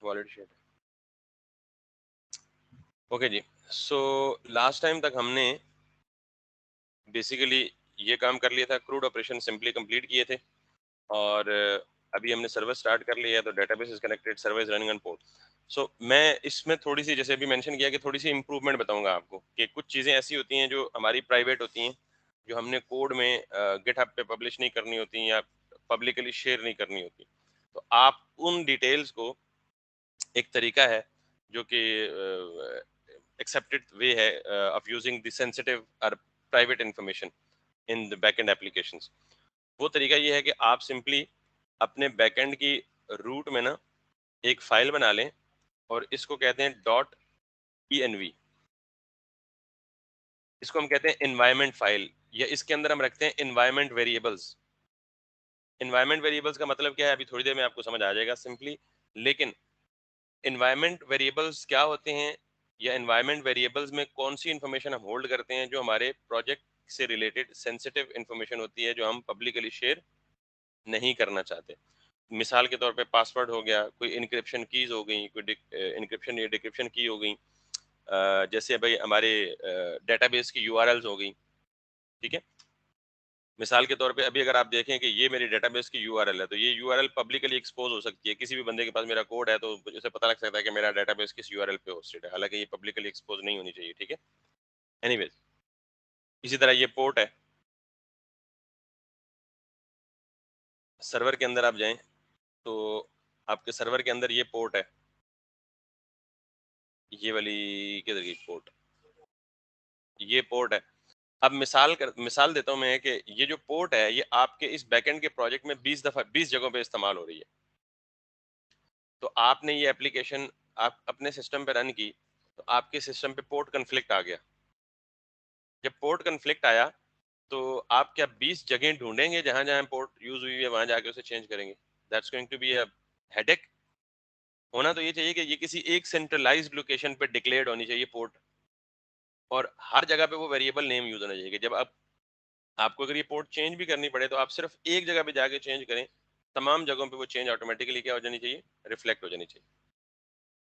Wallet share. Okay जी, so last time तक हमने basically ये काम कर लिया था, क्रूड ऑपरेशन सिंपली कंप्लीट किए थे, और अभी हमने सर्वर स्टार्ट कर लिया है, तो database is connected, server is running on port. So मैं इसमें थोड़ी सी, जैसे अभी मेंशन किया कि थोड़ी सी इंप्रूवमेंट बताऊंगा आपको, कि कुछ चीज़ें ऐसी होती हैं जो हमारी प्राइवेट होती हैं, जो हमने कोड में गिटहब पे पब्लिश नहीं करनी होती या पब्लिकली शेयर नहीं करनी होती। तो आप उन डिटेल्स को, एक तरीका है जो कि accepted way है of using the sensitive or private information in the backend applications। वो तरीका ये है कि आप सिंपली अपने बैकएंड की रूट में ना एक फाइल बना लें, और इसको कहते हैं .env। इसको हम कहते हैं एनवायरमेंट फाइल, या इसके अंदर हम रखते हैं एनवायरमेंट वेरिएबल्स। एनवायरमेंट वेरिएबल्स का मतलब क्या है, अभी थोड़ी देर में आपको समझ आ जाएगा सिंपली। लेकिन एनवायरमेंट वेरिएबल्स क्या होते हैं, या एनवायरमेंट वेरिएबल्स में कौन सी इंफॉर्मेशन हम होल्ड करते हैं जो हमारे प्रोजेक्ट से रिलेटेड सेंसिटिव इंफॉर्मेशन होती है, जो हम पब्लिकली शेयर नहीं करना चाहते। मिसाल के तौर पे पासवर्ड हो गया, कोई इनक्रिप्शन कीज हो गई, कोई इनक्रिप्शन या डिक्रिप्शन की हो गई, जैसे भाई हमारे डेटाबेस की यूआरएल्स हो गई। ठीक है, मिसाल के तौर पे अभी अगर आप देखें कि ये मेरी डेटाबेस की यूआरएल है, तो ये यूआरएल पब्लिकली एक्सपोज हो सकती है, किसी भी बंदे के पास मेरा कोड है तो उसे पता लग सकता है कि मेरा डेटाबेस किस यूआरएल पे होस्टेड है, हालांकि ये पब्लिकली एक्सपोज नहीं होनी चाहिए। ठीक है, एनीवेज, इसी तरह ये पोर्ट है, सर्वर के अंदर आप जाएं तो आपके सर्वर के अंदर ये पोर्ट है, ये वाली किधर गई पोर्ट, ये पोर्ट है। अब मिसाल देता हूं मैं कि ये जो पोर्ट है, ये आपके इस बैकएंड के प्रोजेक्ट में 20 जगहों पे इस्तेमाल हो रही है। तो आपने ये एप्लीकेशन आप अपने सिस्टम पे रन की, तो आपके सिस्टम पे पोर्ट कन्फ्लिक्ट आ गया। जब पोर्ट कन्फ्लिक्ट आया, तो आप क्या 20 जगह ढूंढेंगे जहां जहां पोर्ट यूज हुई है, वहां जाके उसे चेंज करेंगे? That's going to be a headache. होना तो ये चाहिए कि ये किसी एक सेंट्रलाइज्ड लोकेशन पे डिक्लेयर्ड होनी चाहिए पोर्ट, और हर जगह पे वो वेरिएबल नेम यूज होना चाहिए कि जब आप आपको अगर ये पोर्ट चेंज भी करनी पड़े, तो आप सिर्फ एक जगह पे जाके चेंज करें, तमाम जगहों पे वो चेंज ऑटोमेटिकली क्या हो जानी चाहिए, रिफ्लेक्ट हो जानी चाहिए।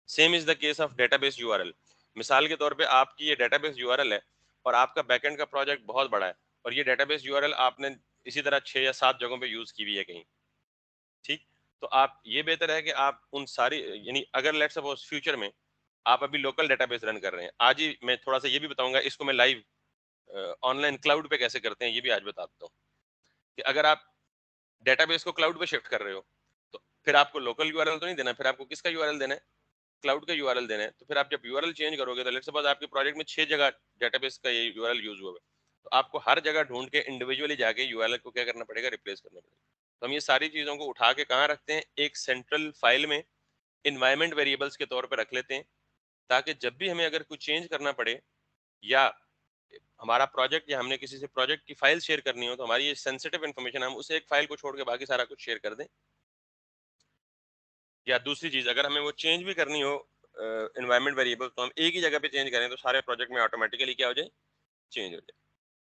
Same is the case of database URL. मिसाल के तौर पे आपकी ये डेटाबेस यूआरएल है, और आपका बैकएंड का प्रोजेक्ट बहुत बड़ा है, और ये डेटाबेस यूआरएल आपने इसी तरह 6 या 7 जगहों पे यूज की हुई है कहीं। ठीक, तो आप ये बेहतर है कि आप उन सारी, यानी अगर लेट्स सपोज फ्यूचर में आप अभी लोकल डेटाबेस रन कर रहे हैं, आज ही मैं थोड़ा सा ये भी बताऊंगा, इसको मैं लाइव ऑनलाइन क्लाउड पे कैसे करते हैं ये भी आज बताता हूँ, कि अगर आप डेटाबेस को क्लाउड पे शिफ्ट कर रहे हो, तो फिर आपको लोकल यूआरएल तो नहीं देना, फिर आपको किसका यूआरएल देना है, क्लाउड का यूआरएल देना है। तो फिर आप जब यूआरएल चेंज करोगे, तो लेट्स सपोज आपके प्रोजेक्ट में 6 जगह डेटाबेस का ये यूआरएल यूज हुआ है, तो आपको हर जगह ढूंढ के इंडिविजुअली जाके यूआरएल को क्या करना पड़ेगा, रिप्लेस करना पड़ेगा। तो हम ये सारी चीजों को उठा के कहाँ रखते हैं, एक सेंट्रल फाइल में इन्वायरमेंट वेरिएबल्स के तौर पर रख लेते हैं, ताकि जब भी हमें अगर कुछ चेंज करना पड़े, या हमारा प्रोजेक्ट, या हमने किसी से प्रोजेक्ट की फाइल शेयर करनी हो, तो हमारी ये सेंसिटिव इन्फॉर्मेशन, हम उसे एक फाइल को छोड़ के बाकी सारा कुछ शेयर कर दें। या दूसरी चीज, अगर हमें वो चेंज भी करनी हो एनवायरमेंट वेरिएबल, तो हम एक ही जगह पे चेंज करें, तो सारे प्रोजेक्ट में ऑटोमेटिकली क्या हो जाए, चेंज हो जाए।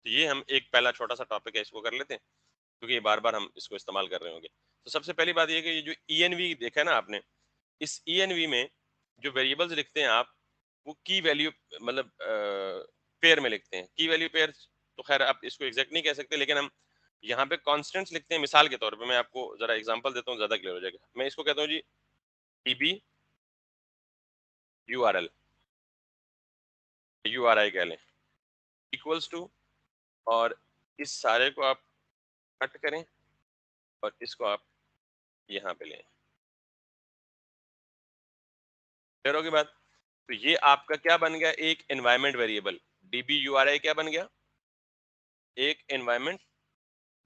तो ये हम एक पहला छोटा सा टॉपिक है, इसको कर लेते हैं, क्योंकि ये बार बार हम इसको इस्तेमाल कर रहे होंगे। तो सबसे पहली बात ये कि ये जो ENV देखा है ना आपने, इस ENV में जो वेरिएबल्स लिखते हैं आप, वो की वैल्यू, मतलब पेयर में लिखते हैं। की वैल्यू पेयर, तो खैर आप इसको एग्जैक्ट नहीं कह सकते, लेकिन हम यहाँ पे कॉन्स्टेंट्स लिखते हैं। मिसाल के तौर पे मैं आपको जरा एग्जांपल देता हूँ, ज्यादा क्लियर हो जाएगा। मैं इसको कहता हूँ जी DB URL, URI कह लें, इक्वल्स टू, और इस सारे को आप कट करें, और इसको आप यहाँ पे लें। क्लियर होगी बात? तो ये आपका क्या बन गया, एक एनवायरमेंट वेरिएबल। DB URI क्या बन गया, एक एनवायरमेंट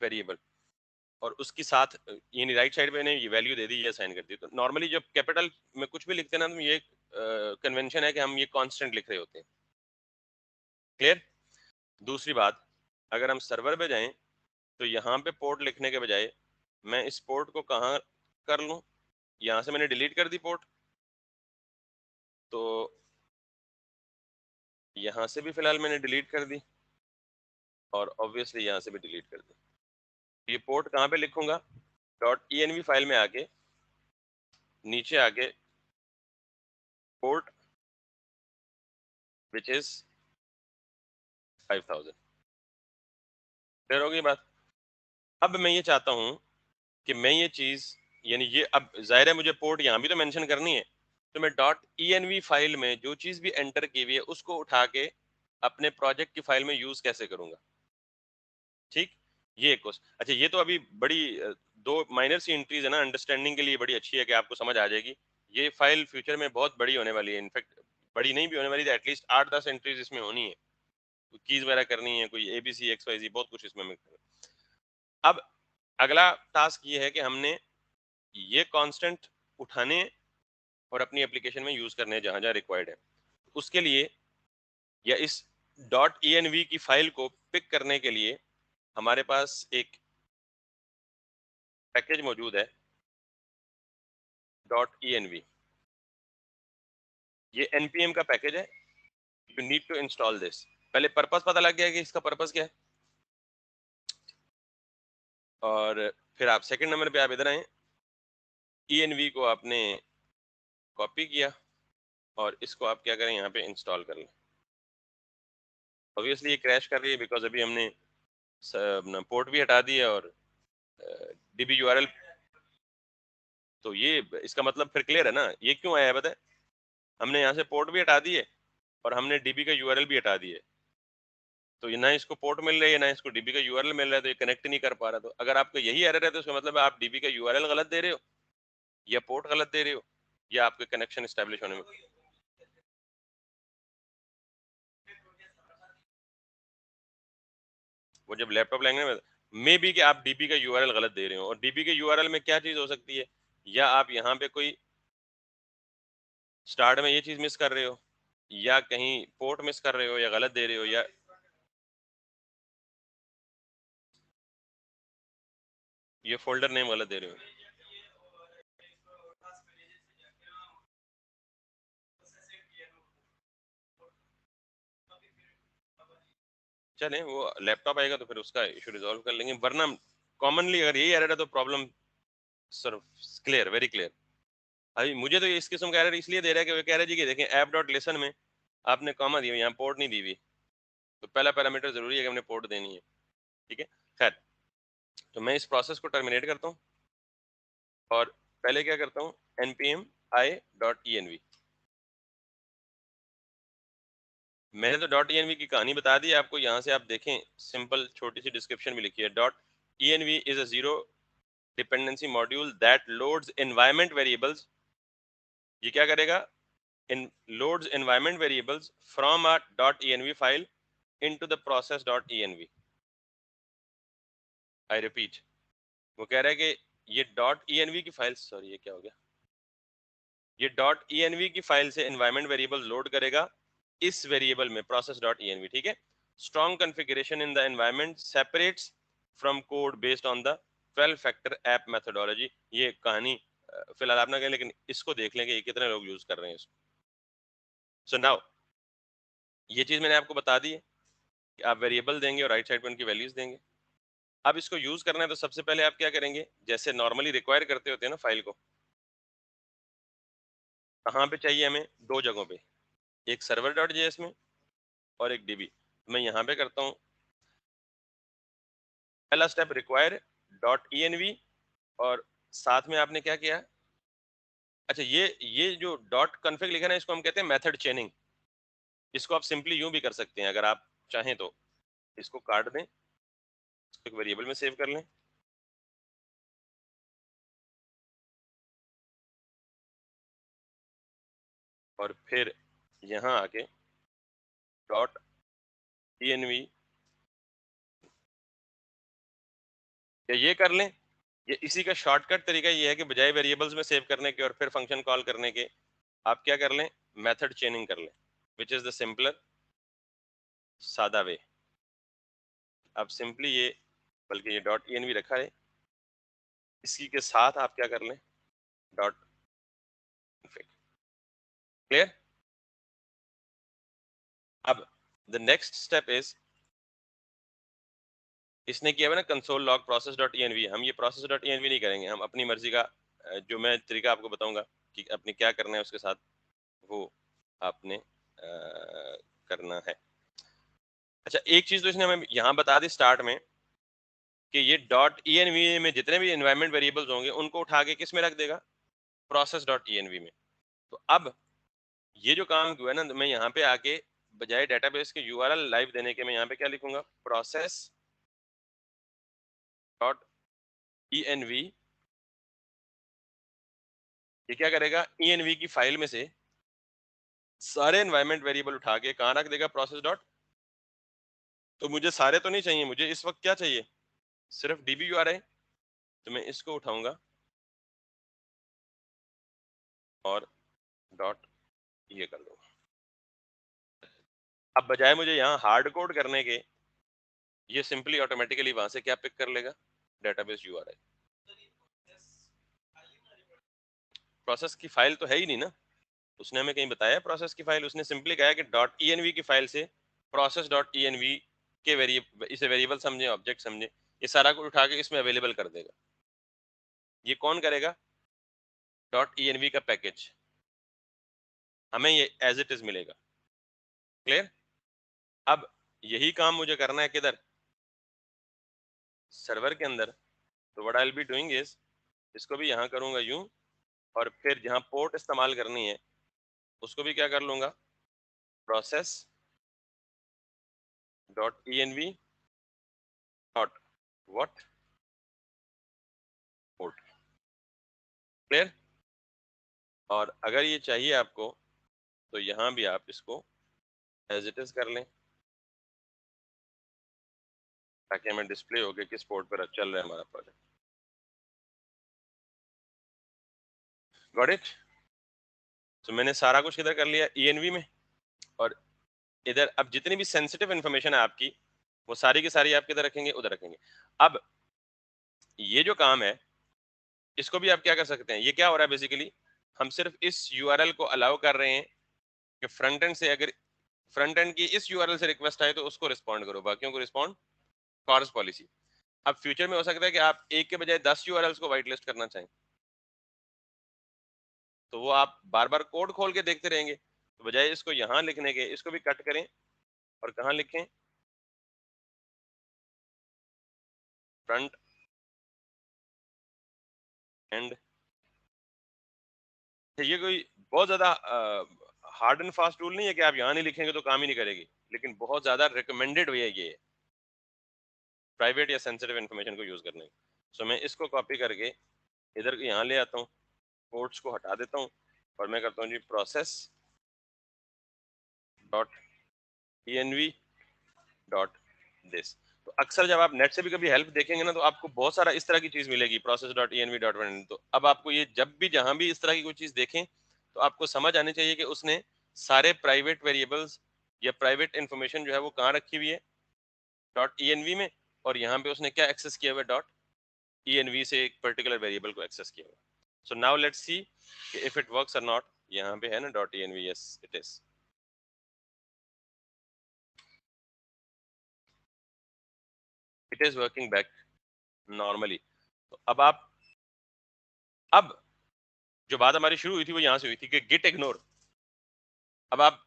वेरिएबल, और उसके साथ यानी राइट साइड पे ने ये वैल्यू दे दी, ये असाइन कर दी। तो नॉर्मली जब कैपिटल में कुछ भी लिखते हैं ना, तो ये कन्वेंशन है कि हम ये कांस्टेंट लिख रहे होते हैं। क्लियर? दूसरी बात, अगर हम सर्वर पे जाएं, तो यहाँ पे पोर्ट लिखने के बजाय मैं इस पोर्ट को कहाँ कर लूँ, यहाँ से मैंने डिलीट कर दी पोर्ट, तो यहाँ से भी फिलहाल मैंने डिलीट कर दी, और ऑब्वियसली यहाँ से भी डिलीट कर दी। ये पोर्ट कहाँ पे लिखूंगा, .env फाइल में आके नीचे आके पोर्ट विच इज 5000। क्लियर होगी बात? अब मैं ये चाहता हूं कि मैं ये चीज, यानी ये अब जाहिर है मुझे पोर्ट यहाँ भी तो मेंशन करनी है, तो मैं .env फाइल में जो चीज भी एंटर की हुई है उसको उठा के अपने प्रोजेक्ट की फाइल में यूज कैसे करूंगा? ठीक, ये एक क्वेश्चन। अच्छा, ये तो अभी बड़ी दो माइनर सी एंट्रीज है ना, अंडरस्टैंडिंग के लिए बड़ी अच्छी है कि आपको समझ आ जाएगी। ये फाइल फ्यूचर में बहुत बड़ी होने वाली है, इनफैक्ट बड़ी नहीं भी होने वाली, एटलीस्ट 8-10 एंट्रीज इसमें होनी है, कीज वगैरह करनी है, कोई एबीसी XYZ बहुत कुछ इसमें अब अगला टास्क ये है कि हमने ये कांस्टेंट उठाने और अपनी एप्लीकेशन में यूज करने जहां जहां रिक्वायर्ड है। उसके लिए या इस .env की फाइल को पिक करने के लिए हमारे पास एक पैकेज मौजूद है .env। ये npm का पैकेज है। You need to install this. पहले पर्पस पता लग गया कि इसका पर्पस क्या है, और फिर आप सेकंड नंबर पे आप इधर आए, env को आपने कॉपी किया और इसको आप क्या करें, यहाँ पे इंस्टॉल कर लें। ऑब्वियसली ये क्रैश कर रही है बिकॉज अभी हमने पोर्ट भी हटा दिया और डीबी यूआरएल, तो ये इसका मतलब फिर क्लियर है ना ये क्यों आया है, बताए? हमने यहाँ से पोर्ट भी हटा दिए और हमने डीबी का यूआरएल भी हटा दिए, तो ये ना इसको पोर्ट मिल रही है ना इसको डीबी का यूआरएल मिल रहा है, तो ये कनेक्ट नहीं कर पा रहा। तो अगर आपका यही एरर है तो इसका मतलब आप डीबी का यूआरएल गलत दे रहे हो या पोर्ट गलत दे रहे हो या आपके कनेक्शन एस्टेब्लिश होने में। वो जब लैपटॉप लेंगे मे बी कि आप डीबी का यूआरएल गलत दे रहे हो, और डीबी के यूआरएल में क्या चीज हो सकती है, या आप यहाँ पे कोई स्टार्ट में ये चीज मिस कर रहे हो, या कहीं पोर्ट मिस कर रहे हो, या गलत दे रहे हो, या ये फोल्डर नेम गलत दे रहे हो। चलें, वो लैपटॉप आएगा तो फिर उसका इशू रिजॉल्व कर लेंगे, वरना कॉमनली अगर यही एरर है तो problem sir clear, very clear. अभी मुझे तो इस किस्म का एरर इसलिए दे रहा है कि वो कह रहा है जी कि देखें ऐप डॉट लेसन में आपने कॉमा दी हुई, यहाँ पोर्ट नहीं दी हुई, तो पहला पैरामीटर जरूरी है कि हमने पोर्ट देनी है। ठीक है, खैर, तो मैं इस प्रोसेस को टर्मिनेट करता हूँ और पहले क्या करता हूँ, npm i.env। मैंने तो .env की कहानी बता दी आपको, यहाँ से आप देखें सिंपल छोटी सी डिस्क्रिप्शन भी लिखी है, .env is a zero dependency module that loads environment variables. ये क्या करेगा, in loads environment variables from a .env file into the process.env। I repeat, वो कह रहा है कि ये .env की फाइल, सॉरी ये क्या हो गया, ये .env की फाइल से एनवायरमेंट वेरिएबल लोड करेगा इस वेरिएबल में process.env। ठीक है, strong configuration in the environment separates from code based on the 12 factor app methodology. ये कहानी फिलहाल आप ना कहें, लेकिन इसको देख लें कि ये कितने लोग यूज कर रहे हैं इसको। सो नाउ ये चीज मैंने आपको बता दी है कि आप वेरिएबल देंगे और राइट साइड पर उनकी वैल्यूज देंगे। अब इसको यूज करना है तो सबसे पहले आप क्या करेंगे, जैसे नॉर्मली रिक्वायर करते होते हैं ना फाइल को, कहाँ पे चाहिए हमें, दो जगहों पे, एक सर्वर डॉट जेएस में और एक डीबी। मैं यहाँ पे करता हूँ, पहला स्टेप रिक्वायर .env, और साथ में आपने क्या किया, अच्छा ये जो डॉट कॉन्फ़िग लिखा है ना, इसको हम कहते हैं मेथड चेनिंग। इसको आप सिंपली यूं भी कर सकते हैं, अगर आप चाहें तो इसको काट दें, इसको एक वेरिएबल में सेव कर लें, और फिर यहाँ आके .env या ये कर लें। ये इसी का शॉर्टकट तरीका ये है कि बजाय वेरिएबल्स में सेव करने के और फिर फंक्शन कॉल करने के, आप क्या कर लें, मेथड चेनिंग कर लें, विच इज द सिंपलर, सादा वे। आप सिंपली ये, बल्कि ये .env रखा है, इसी के साथ आप क्या कर लें, डॉट config। क्लियर? अब द नेक्स्ट स्टेप इज, इसने किया हुआ ना कंसोल लॉग process.env, हम ये process.env नहीं करेंगे, हम अपनी मर्जी का जो मैं तरीका आपको बताऊंगा कि अपने क्या करना है उसके साथ, वो आपने करना है। अच्छा, एक चीज तो इसने हमें यहाँ बता दी स्टार्ट में कि ये .env में जितने भी एनवायरमेंट वेरिएबल्स होंगे उनको उठा के किस में रख देगा, process.env में। तो अब ये जो काम हुआ है ना, मैं यहाँ पे आके बजाय डेटाबेस के यूआरएल लाइव देने के मैं यहाँ पे क्या लिखूंगा, process.env। ये क्या करेगा, env की फाइल में से सारे एनवायरमेंट वेरिएबल उठा के कहाँ रख देगा, प्रोसेस डॉट। तो मुझे सारे तो नहीं चाहिए, मुझे इस वक्त क्या चाहिए, सिर्फ डीबी यूआरएल। तो मैं इसको उठाऊंगा और डॉट ये कर दूंगा। अब बजाय मुझे यहाँ हार्ड कोड करने के, ये सिंपली ऑटोमेटिकली वहां से क्या पिक कर लेगा, डेटाबेस यूआरएल। प्रोसेस की फाइल तो है ही नहीं ना, उसने हमें कहीं बताया प्रोसेस की फाइल, उसने सिंपली कहा कि .env की फाइल से process.env के वेरिएबल, इसे वेरिएबल समझे, ऑब्जेक्ट समझे, ये सारा कुछ उठा के इसमें अवेलेबल कर देगा। ये कौन करेगा, .env का पैकेज, हमें ये एज इट इज मिलेगा। क्लियर। अब यही काम मुझे करना है किधर, सर्वर के अंदर। तो what I will be doing is, इसको भी यहाँ करूंगा यूं, और फिर जहाँ पोर्ट इस्तेमाल करनी है उसको भी क्या कर लूंगा, process dot env dot what port. Clear. और अगर ये चाहिए आपको तो यहाँ भी आप इसको एज इट इज कर लें, ताकि हमें डिस्प्ले हो गया किस पोर्ट पर चल रहा है हमारा प्रोजेक्ट। Got it. तो मैंने सारा कुछ किधर कर लिया, env में। और इधर अब जितनी भी सेंसिटिव इंफॉर्मेशन है आपकी, वो सारी की सारी आप किधर रखेंगे, उधर रखेंगे। अब ये जो काम है इसको भी आप क्या कर सकते हैं, ये क्या हो रहा है बेसिकली, हम सिर्फ इस यूआरएल को अलाउ कर रहे हैं कि फ्रंट एंड से, अगर फ्रंट एंड की इस यूआरएल से रिक्वेस्ट आए तो उसको रिस्पॉन्ड करो, बाकियों को रिस्पॉन्ड फॉरेस्ट पॉलिसी। अब फ्यूचर में हो सकता है कि आप एक के बजाय 10 यूआरएल्स को व्हाइट लिस्ट करना चाहें, तो वो आप बार बार कोड खोल के देखते रहेंगे। तो बजाय इसको यहाँ लिखने के, इसको भी कट करें और कहाँ लिखें, फ्रंट एंड। ये कोई बहुत ज्यादा हार्ड एंड फास्ट रूल नहीं है कि आप यहाँ नहीं लिखेंगे तो काम ही नहीं करेगी, लेकिन बहुत ज्यादा रिकमेंडेड वे है ये प्राइवेट या सेंसिटिव इन्फॉर्मेशन को यूज करने। सो मैं इसको कॉपी करके इधर यहाँ ले आता हूँ, कोड्स को हटा देता हूँ और मैं करता हूँ जी process dot env dot this. तो अक्सर जब आप नेट से भी कभी हेल्प देखेंगे ना, तो आपको बहुत सारा इस तरह की चीज मिलेगी, प्रोसेस डॉट env डॉट। तो अब आपको ये जब भी जहां भी इस तरह की कोई चीज देखें तो आपको समझ आनी चाहिए कि उसने सारे प्राइवेट वेरिएबल्स या प्राइवेट इंफॉर्मेशन जो है वो कहाँ रखी हुई है, डॉट env में। और यहाँ पे उसने क्या एक्सेस किया हुआ है, डॉट env से एक पर्टिकुलर वेरिएबल को एक्सेस किया हुआ है। So now let's see if it works और नॉट। यहाँ पे है ना dot env, yes it is, it is working back normally. तो अब जो बात हमारी शुरू हुई थी वो यहाँ से हुई थी कि गिट इग्नोर। अब आप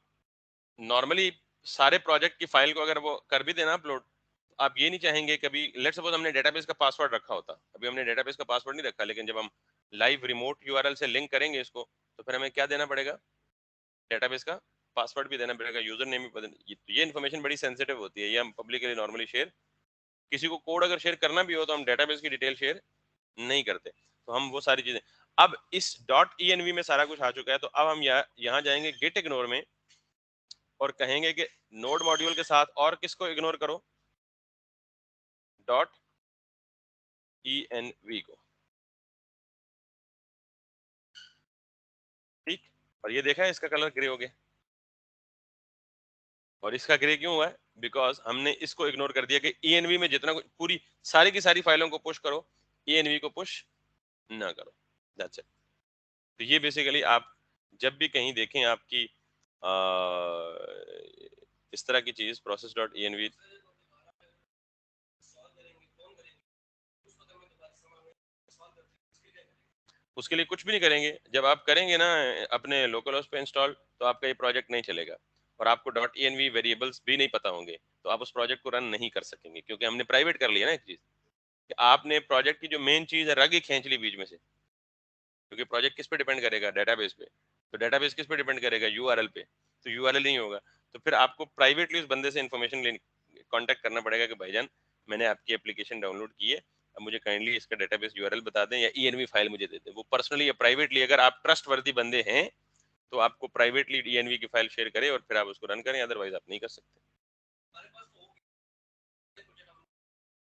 नॉर्मली सारे प्रोजेक्ट की फाइल को अगर वो कर भी देना अपलोड, तो आप ये नहीं चाहेंगे कभी, लेट्स सपोज हमने डेटाबेस का पासवर्ड रखा होता, अभी हमने डेटाबेस का पासवर्ड नहीं रखा, लेकिन जब हम लाइव रिमोट यूआरएल से लिंक करेंगे इसको, तो फिर हमें क्या देना पड़ेगा, डेटाबेस का पासवर्ड भी देना पड़ेगा, यूजर नेम भी बदल। ये इन्फॉर्मेशन बड़ी सेंसिटिव होती है, ये हम पब्लिकली नॉर्मली शेयर, किसी को कोड अगर शेयर करना भी हो तो हम डेटाबेस की डिटेल शेयर नहीं करते। तो हम वो सारी चीजें, अब इस डॉट env में सारा कुछ आ चुका है। तो अब हम यहाँ जाएंगे गिट इग्नोर में और कहेंगे कि नोड मॉड्यूल के साथ और किसको इग्नोर करो, डॉट env को। ठीक। और ये देखा है इसका कलर ग्रे हो गया। और इसका ग्रे क्यों हुआ है, बिकॉज हमने इसको इग्नोर कर दिया कि env में जितना कुछ, पूरी सारी की सारी फाइलों को पुश करो, env को पुश ना करो, दैट्स इट। तो ये बेसिकली आप जब भी कहीं देखें आपकी इस तरह की चीज प्रोसेस डॉट env, उसके लिए कुछ भी नहीं करेंगे। जब आप करेंगे ना अपने लोकल होस्ट पे इंस्टॉल, तो आपका ये प्रोजेक्ट नहीं चलेगा और आपको .env वेरिएबल्स भी नहीं पता होंगे, तो आप उस प्रोजेक्ट को रन नहीं कर सकेंगे, क्योंकि हमने प्राइवेट कर लिया ना एक चीज कि आपने प्रोजेक्ट की जो मेन चीज है रग ही खींच ली बीच में से। क्योंकि प्रोजेक्ट किस पे डिपेंड करेगा? डेटाबेस पे। तो डेटाबेस किस पे डिपेंड करेगा? यूआरएल पे। तो यूआरएल नहीं होगा, तो फिर आपको प्राइवेटली उस बंदे से इन्फॉर्मेशन लेने कांटेक्ट करना पड़ेगा कि भाईजान मैंने आपकी एप्लीकेशन डाउनलोड की है, अब मुझे काइंडली इसका डेटाबेस यूआरएल बता दें या ईएनवी फाइल मुझे दे दें। वो पर्सनली या प्राइवेटली, अगर आप ट्रस्ट वर्दी बंदे हैं तो आपको प्राइवेटली ईएनवी की फाइल शेयर करें और फिर आप उसको रन करें, अदरवाइज आप नहीं कर सकते।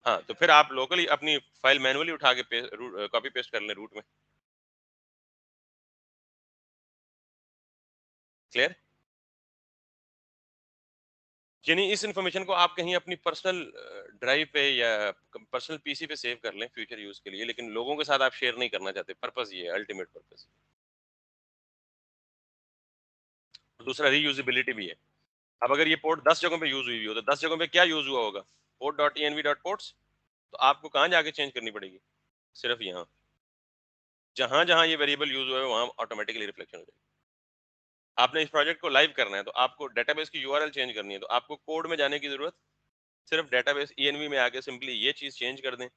हाँ, तो फिर आप लोकली अपनी फाइल मैनुअली उठा के कॉपी पेस्ट कर लें रूट में। क्लियर? यानी इस इंफॉर्मेशन को आप कहीं अपनी पर्सनल ड्राइव पे या पर्सनल पीसी पे सेव कर लें फ्यूचर यूज के लिए, लेकिन लोगों के साथ आप शेयर नहीं करना चाहते। पर्पस ये है, अल्टीमेट पर्पस। दूसरा रीयूजेबिलिटी भी है। अब अगर ये पोर्ट 10 जगहों पे यूज हुई हो तो 10 जगहों पे क्या यूज हुआ होगा? Port dot env dot ports. तो आपको कहाँ जाके चेंज करनी पड़ेगी? सिर्फ यहाँ। जहां जहां ये वेरिएबल यूज हुआ है वहां ऑटोमेटिकली रिफ्लेक्शन हो जाएगी। आपने इस प्रोजेक्ट को लाइव करना है तो आपको डेटाबेस की यूआरएल चेंज करनी है, तो आपको कोड में जाने की जरूरत, सिर्फ डेटाबेस env में आके सिंपली ये चीज चेंज कर दें,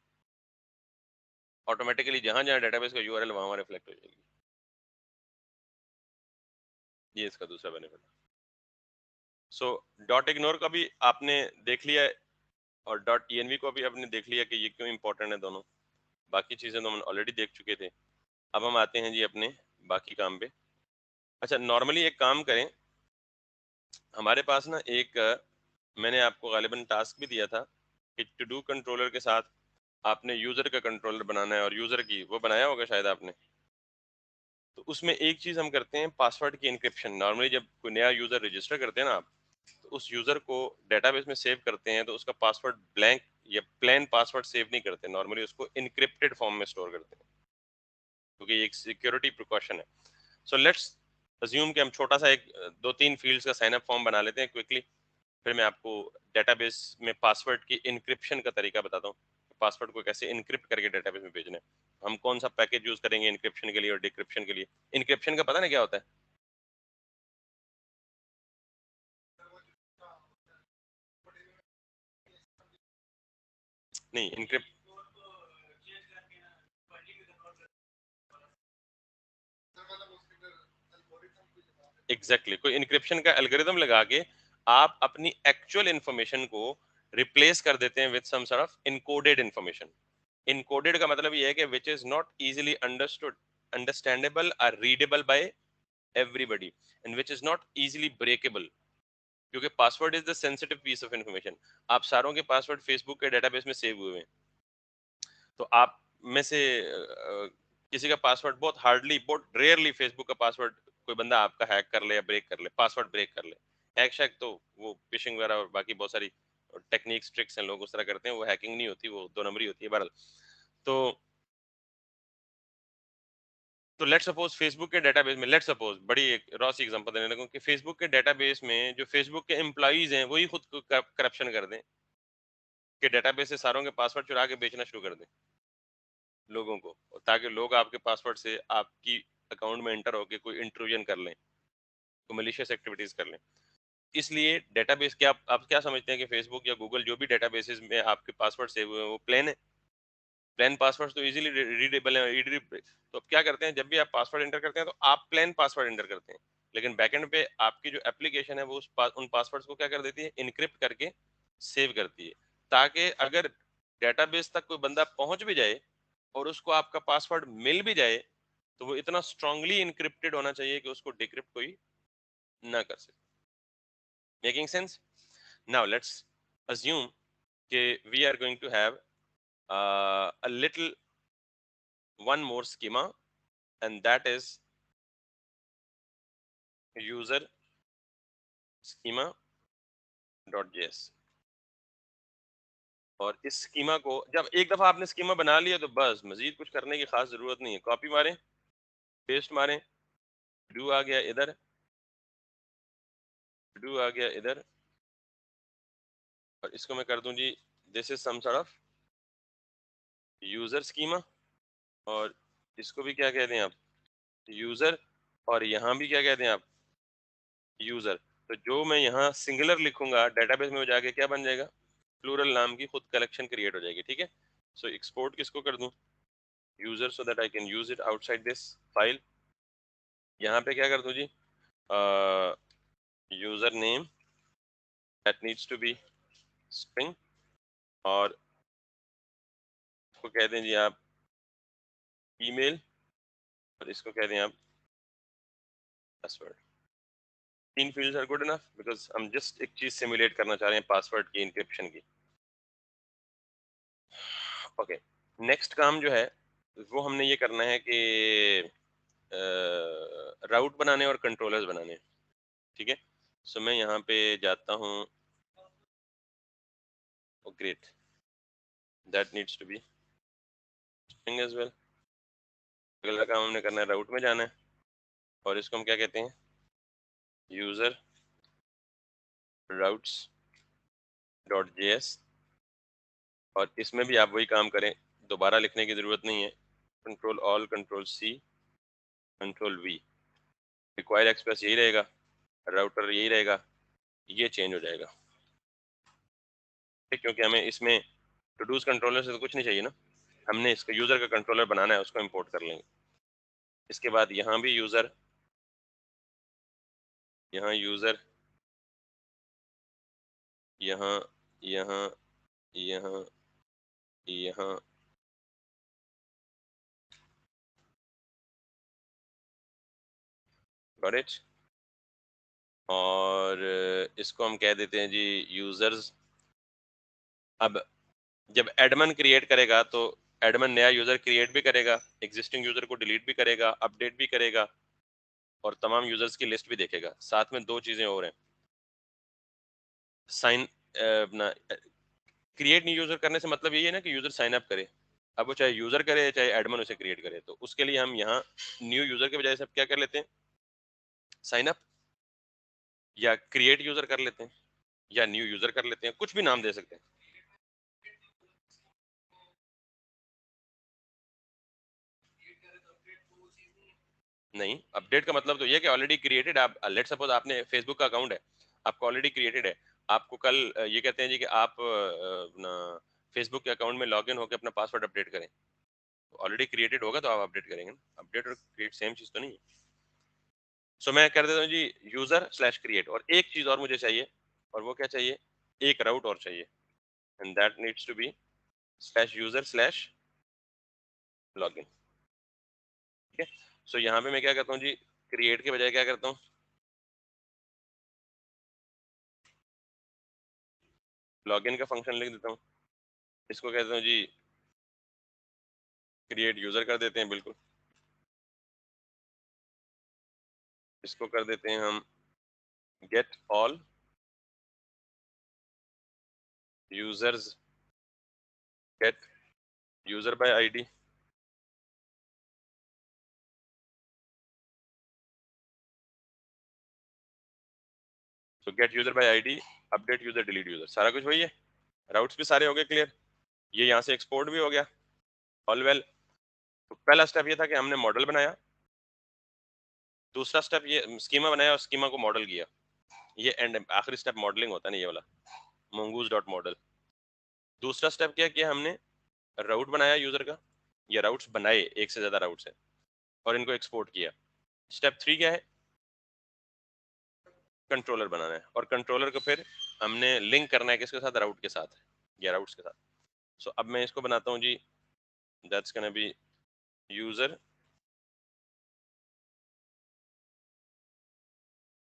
ऑटोमेटिकली जहां जहां डेटाबेस का यूआरएल वहां रिफ्लेक्ट हो जाएगी। ये इसका दूसरा बेनिफिट है। सो डॉट इग्नोर का भी आपने देख लिया है और डॉट env को भी आपने देख लिया कि ये क्यों इंपॉर्टेंट है दोनों। बाकी चीजें तो हम ऑलरेडी देख चुके थे। अब हम आते हैं जी अपने बाकी काम पे। अच्छा, नॉर्मली एक काम करें, हमारे पास ना एक मैंने आपको गालिबन टास्क भी दिया था कि टू डू कंट्रोलर के साथ आपने यूजर का कंट्रोलर बनाना है, और यूजर की वो बनाया होगा शायद आपने। तो उसमें एक चीज हम करते हैं, पासवर्ड की इंक्रिप्शन। नॉर्मली जब कोई नया यूजर रजिस्टर करते हैं ना आप, तो उस यूजर को डेटाबेस में सेव करते हैं तो उसका पासवर्ड ब्लैंक या प्लेन पासवर्ड सेव नहीं करते, नॉर्मली उसको इनक्रिप्टेड फॉर्म में स्टोर करते हैं, क्योंकि ये एक सिक्योरिटी प्रिकॉशन है। सो लेट्स अज्यूम कि हम छोटा सा एक 2-3 फील्ड्स का साइन अप फॉर्म बना लेते हैं क्विकली, फिर मैं आपको डेटाबेस में पासवर्ड की इनक्रिप्शन का तरीका बताता हूँ, पासवर्ड को कैसे इनक्रिप्ट करके डेटाबेस में भेजना है, हम कौन सा पैकेज यूज करेंगे इनक्रिप्शन के लिए और डिक्रिप्शन के लिए। इनक्रिप्शन का पता ना क्या होता है? नहीं, इनक्रिप्ट एग्जैक्टली कोई इनक्रिप्शन का एल्गोरिदम लगा के आप अपनी एक्चुअल इंफॉर्मेशन को रिप्लेस कर देते हैं with some sort of encoded information. Encoded का मतलब ये है कि which is not easily understood, understandable और readable by everybody, and which is not easily breakable, क्योंकि password is the sensitive piece of information. आप सारों के पासवर्ड फेसबुक के डेटाबेस में सेव हुए हैं, तो आप में से किसी का पासवर्ड बहुत हार्डली, बहुत रेयरली फेसबुक का पासवर्ड कोई बंदा आपका हैक कर ले या ब्रेक कर ले, पासवर्ड ब्रेक कर ले। हैक शैक तो वो फिशिंग वगैरह और बाकी बहुत सारी टेक्निक्स ट्रिक्स हैं, लोग उस तरह करते हैं, वो हैकिंग नहीं होती, वो दो नंबरी होती है बहरहाल। तो तो लेट्स सपोज फेसबुक के डेटाबेस में, लेट्स सपोज बड़ी एक रॉ सी एग्जांपल देने लगूं कि फेसबुक के डेटाबेस में जो फेसबुक के एम्प्लॉइज हैं वही खुद को करप्शन कर दें, कि डेटाबेस से सारों के पासवर्ड चुरा के बेचना शुरू कर दें लोगों को, ताकि लोग आपके पासवर्ड से आपकी अकाउंट में एंटर होकर कोई इंट्रूजन कर लें, कोई मलिशियस एक्टिविटीज कर लें। इसलिए डेटाबेस, क्या आप क्या समझते हैं कि फेसबुक या गूगल जो भी डेटाबेसेस में आपके पासवर्ड सेव हुए हैं वो प्लेन है? प्लेन पासवर्ड तो इजीली रीडेबल है, तो अब क्या करते हैं, जब भी आप पासवर्ड एंटर करते हैं तो आप प्लेन पासवर्ड एंटर करते हैं, लेकिन बैकएंड पे आपकी जो एप्लीकेशन है वो उन पासवर्ड्स को क्या कर देती है, इनक्रिप्ट करके सेव करती है, ताकि अगर डेटाबेस तक कोई बंदा पहुंच भी जाए और उसको आपका पासवर्ड मिल भी जाए, तो वो इतना स्ट्रांगली इनक्रिप्टेड होना चाहिए कि उसको डिक्रिप्ट कोई ना कर सके। Making sense? Now let's assume कि we are going to have a little one more schema, and that is user schema dot js। और इस स्कीमा को जब एक दफा आपने स्कीमा बना लिया तो बस मजीद कुछ करने की खास जरूरत नहीं है। कॉपी मारें, पेस्ट मारें, डू आ गया इधर, डू आ गया इधर, और इसको मैं कर दूं जी, this is some sort of user schema, और इसको भी क्या कहते हैं आप, यूजर, और यहाँ भी क्या कहते हैं आप, यूजर। तो जो मैं यहाँ सिंगुलर लिखूंगा डेटाबेस में जाके क्या बन जाएगा, प्लूरल नाम की खुद कलेक्शन क्रिएट हो जाएगी, ठीक है। सो एक्सपोर्ट किसको कर दूं, user, so that I can use it outside this file. यहाँ पे क्या कर दूं जी, user name that needs to be string, और इसको कह दें जी आप ईमेल, और इसको कह दें आप password. 3 fields are good enough because हम जस्ट एक चीज सिमुलेट करना चाह रहे हैं, पासवर्ड की, इंक्रिप्शन की। ओके, नेक्स्ट काम जो है वो हमने ये करना है कि राउट बनाने और कंट्रोलर्स बनाने, ठीक है। सो मैं यहाँ पे जाता हूँ, great, that needs to be string as well. अगला काम हमने करना है, राउट में जाना है, और इसको हम क्या कहते हैं, यूजर राउट्स डॉट जेएस, और इसमें भी आप वही काम करें, दोबारा लिखने की जरूरत नहीं है, control all, control C, control V, require express यही रहेगा, राउटर यही रहेगा, ये चेंज हो जाएगा, ठीक, क्योंकि हमें इसमें टू-डूज कंट्रोलर से तो कुछ नहीं चाहिए ना, हमने इसका यूजर का कंट्रोलर बनाना है, उसको इंपोर्ट कर लेंगे। इसके बाद यहाँ भी यूजर, यहाँ यूजर, यहाँ, यहाँ, यहाँ, यहाँ, गॉट इट। और इसको हम कह देते हैं जी यूजर्स। अब जब एडमन क्रिएट करेगा तो एडमन नया यूजर क्रिएट भी करेगा, एग्जिस्टिंग यूजर को डिलीट भी करेगा, अपडेट भी करेगा, और तमाम यूजर्स की लिस्ट भी देखेगा। साथ में दो चीजें और हैं, साइन, अपना क्रिएट न्यू यूजर करने से मतलब यही है ना कि यूजर साइन अप करे, अब वो चाहे यूजर करे चाहे एडमन उसे क्रिएट करे, तो उसके लिए हम यहाँ न्यू यूजर के बजाय सब क्या कर लेते हैं, साइन अप, या क्रिएट यूजर कर लेते हैं, या न्यू यूजर कर लेते हैं, कुछ भी नाम दे सकते हैं। नहीं, अपडेट का मतलब तो ये कि ऑलरेडी क्रिएटेड, आप लेट सपोज आपने फेसबुक का अकाउंट है, आपका ऑलरेडी क्रिएटेड है, आपको कल ये कहते हैं जी कि आप अपना फेसबुक के अकाउंट में लॉगिन होकर अपना पासवर्ड अपडेट करें, ऑलरेडी क्रिएटेड होगा तो आप अपडेट करेंगे ना, अपडेट और क्रिएट सेम चीज तो नहीं है। सो मैं कर देता हूँ जी यूजर स्लैश क्रिएट, और एक चीज और मुझे चाहिए, और वो क्या चाहिए, एक राउट और चाहिए, and that needs to be slash user slash login, ठीक है। सो यहाँ पे मैं क्या करता हूँ जी, क्रिएट के बजाय क्या करता हूँ, लॉगिन का फंक्शन लिख देता हूँ, इसको कहता हूँ जी क्रिएट यूजर कर देते हैं, बिल्कुल, इसको कर देते हैं हम get all users, get user by ID, तो get user by ID, update user, delete user, सारा कुछ वही है, राउट्स भी सारे हो गए क्लियर, ये यहाँ से एक्सपोर्ट भी हो गया, ऑल वेल। तो पहला स्टेप ये था कि हमने मॉडल बनाया, दूसरा स्टेप ये स्कीमा बनाया और स्कीमा को मॉडल किया, ये एंड आखिरी स्टेप मॉडलिंग होता है ना, ये वाला mongoose डॉट मॉडल। दूसरा स्टेप क्या किया हमने, राउट बनाया यूजर का, ये राउट्स बनाए, एक से ज्यादा राउट्स है, और इनको एक्सपोर्ट किया। स्टेप 3 क्या है, कंट्रोलर बनाना है, और कंट्रोलर को फिर हमने लिंक करना है किसके साथ, राउट के साथ, या राउट्स के साथ। सो अब मैं इसको बनाता हूँ जी, दैट्स गोना बी यूजर,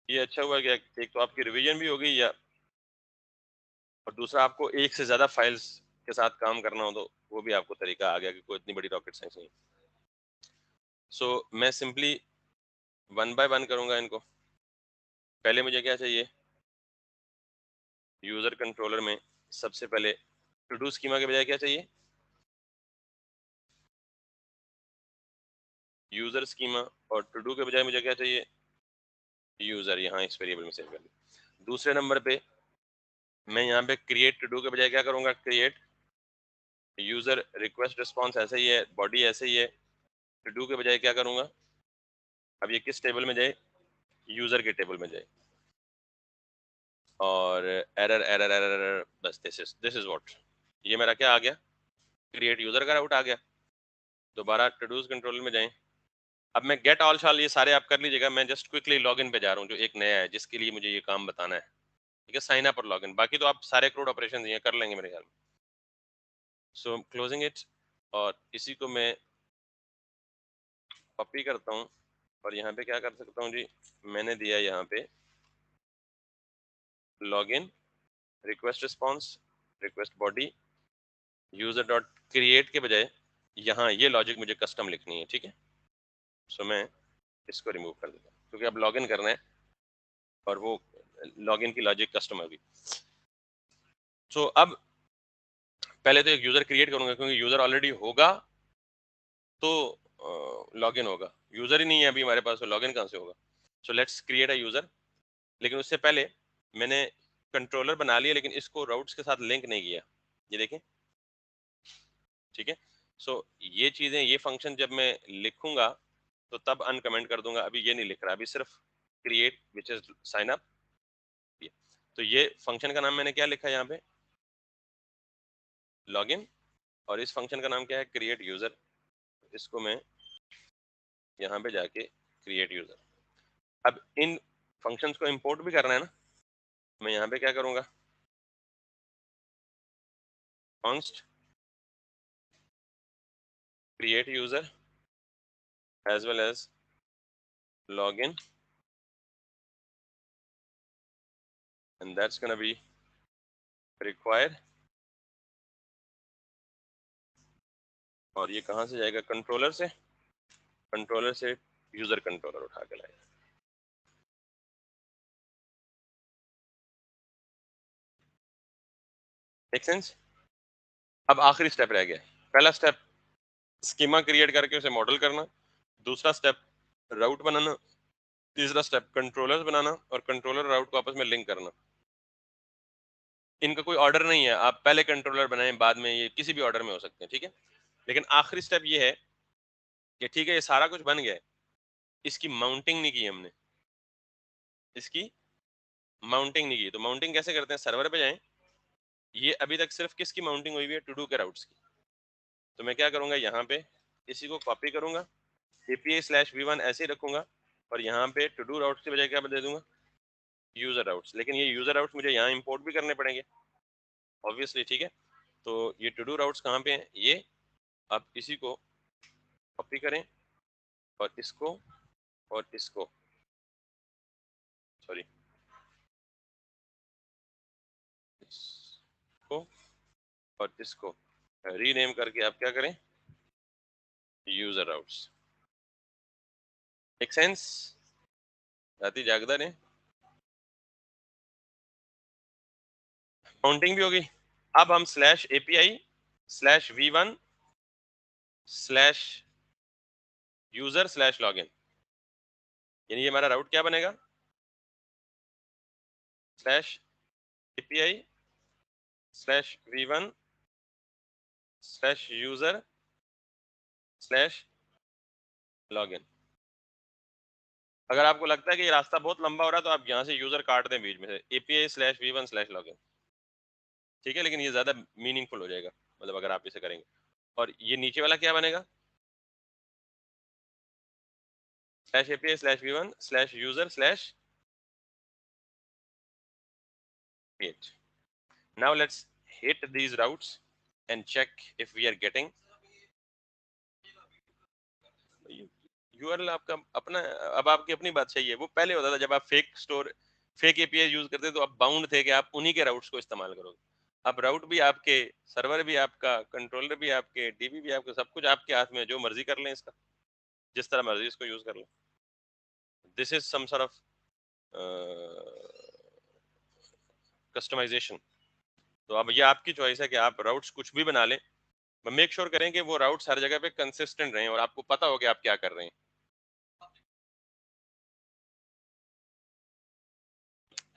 ये अच्छा हुआ कि एक तो आपकी रिवीजन भी हो गई, या और दूसरा आपको एक से ज्यादा फाइल्स के साथ काम करना हो तो वो भी आपको तरीका आ गया कि कोई इतनी बड़ी रॉकेट साइंस नहीं। सो मैं सिंपली वन बाय वन करूंगा इनको। पहले मुझे क्या चाहिए, यूजर कंट्रोलर में सबसे पहले टू डू स्कीमा के बजाय क्या चाहिए, यूजर स्कीमा, और टू डू के बजाय मुझे क्या चाहिए, यूजर, यहाँ इस वेरिएबल में सेव कर लिया। दूसरे नंबर पे मैं यहाँ पे क्रिएट टू डू के बजाय क्या करूंगा, क्रिएट यूजर रिक्वेस्ट रिस्पॉन्स, ऐसे ही है, बॉडी ऐसे ही है, टू डू के बजाय क्या करूंगा, अब ये किस टेबल में जाए, यूजर के टेबल में जाए, और एरर एरर एरर, बस दिस इज व्हाट, ये मेरा क्या आ गया, क्रिएट यूजर का राउट आ गया। दोबारा टू डूज कंट्रोल में जाएं। अब मैं गेट ऑल शाल ये सारे आप कर लीजिएगा, मैं जस्ट क्विकली लॉगिन पे जा रहा हूँ जो एक नया है जिसके लिए मुझे ये काम बताना है, ठीक है, साइन अप और लॉगिन, बाकी तो आप सारे क्रोड ऑपरेशन ये कर लेंगे मेरे ख्याल में। सो क्लोजिंग इट, और इसी को मैं कॉपी करता हूँ और यहाँ पे क्या कर सकता हूँ जी, मैंने दिया यहाँ पे login request response request body user dot create के बजाय यहाँ ये लॉजिक मुझे कस्टम लिखनी है, ठीक है। सो मैं इसको रिमूव कर देता हूँ क्योंकि अब लॉगिन करना है और वो लॉगिन की लॉजिक कस्टम होगी। सो अब पहले तो एक यूजर क्रिएट करूंगा क्योंकि यूजर ऑलरेडी होगा तो लॉगिन होगा, यूजर ही नहीं है अभी हमारे पास तो लॉगिन कहाँ से होगा। So let's create a user, लेकिन उससे पहले मैंने कंट्रोलर बना लिया लेकिन इसको राउट्स के साथ लिंक नहीं किया, ये देखें, ठीक है। सो ये चीजें, ये फंक्शन जब मैं लिखूंगा तो तब अनकमेंट कर दूंगा, अभी ये नहीं लिख रहा, अभी सिर्फ create which is sine up. तो ये फंक्शन का नाम मैंने क्या लिखा है यहाँ पे, लॉगिन, और इस फंक्शन का नाम क्या है, क्रिएट यूजर। इसको मैं यहाँ पे जाके क्रिएट यूजर, अब इन फंक्शंस को इंपोर्ट भी करना है ना, मैं यहाँ पे क्या करूँगा, const create user as well as login, and that's gonna be required, और ये कहाँ से जाएगा, कंट्रोलर से, कंट्रोलर से यूजर कंट्रोलर उठा के लाएगा। Make sense. अब आखिरी स्टेप रह गया, पहला स्टेप स्कीमा क्रिएट करके उसे मॉडल करना, दूसरा स्टेप राउट बनाना, तीसरा स्टेप कंट्रोलर्स बनाना और कंट्रोलर राउट को आपस में लिंक करना। इनका कोई ऑर्डर नहीं है, आप पहले कंट्रोलर बनाएं बाद में ये किसी भी ऑर्डर में हो सकते हैं, ठीक है। लेकिन आखिरी स्टेप ये है कि ठीक है ये सारा कुछ बन गया है, इसकी माउंटिंग नहीं की हमने, इसकी माउंटिंग नहीं की, तो माउंटिंग कैसे करते हैं, सर्वर पे जाएं, ये अभी तक सिर्फ किसकी माउंटिंग हुई हुई है, टू डू के राउट्स की। तो मैं क्या करूंगा, यहाँ पे इसी को कॉपी करूंगा, API/v1 ऐसे ही रखूंगा और यहाँ पे टू डू राउट्स की बजाय क्या दे दूंगा, यूजर राउट्स। लेकिन ये यूजर राउट्स मुझे यहाँ इंपोर्ट भी करने पड़ेंगे ऑब्वियसली, ठीक है। तो ये टू डू राउट्स कहाँ पे हैं, ये आप इसी को कॉपी करें और इसको सॉरी इसको और इसको रीनेम करके आप क्या करें, यूजर राउट्स। मेक सेंस, राती जागदा ने, काउंटिंग भी होगी। अब हम /API/v1/user/login, यानी ये हमारा राउट क्या बनेगा, /API/v1/user/login। अगर आपको लगता है कि ये रास्ता बहुत लंबा हो रहा है तो आप यहाँ से यूजर काट दें बीच में से, API/v1/login, ठीक है, लेकिन ये ज्यादा मीनिंगफुल हो जाएगा, मतलब अगर आप इसे करेंगे। और ये नीचे वाला क्या बनेगा, /API/v1/user/create। Now let's hit these routes and check if we are getting URL आपका अपना। अब आपकी अपनी बात सही है, वो पहले होता था जब आप फेक एपीआई यूज करते तो आप बाउंड थे कि आप उन्हीं के राउट्स को इस्तेमाल करोगे। अब राउट भी आपके, सर्वर भी आपका, कंट्रोलर भी आपके, डीबी भी आपके, सब कुछ आपके हाथ में, जो मर्जी कर लें इसका, जिस तरह मर्जी इसको यूज कर लें। This is some sort of customization. तो अब ये आपकी चॉइस है कि आप राउट्स कुछ भी बना लें, मेक श्योर करें कि वो राउट्स हर जगह पे कंसिस्टेंट रहें और आपको पता हो कि आप क्या कर रहे हैं।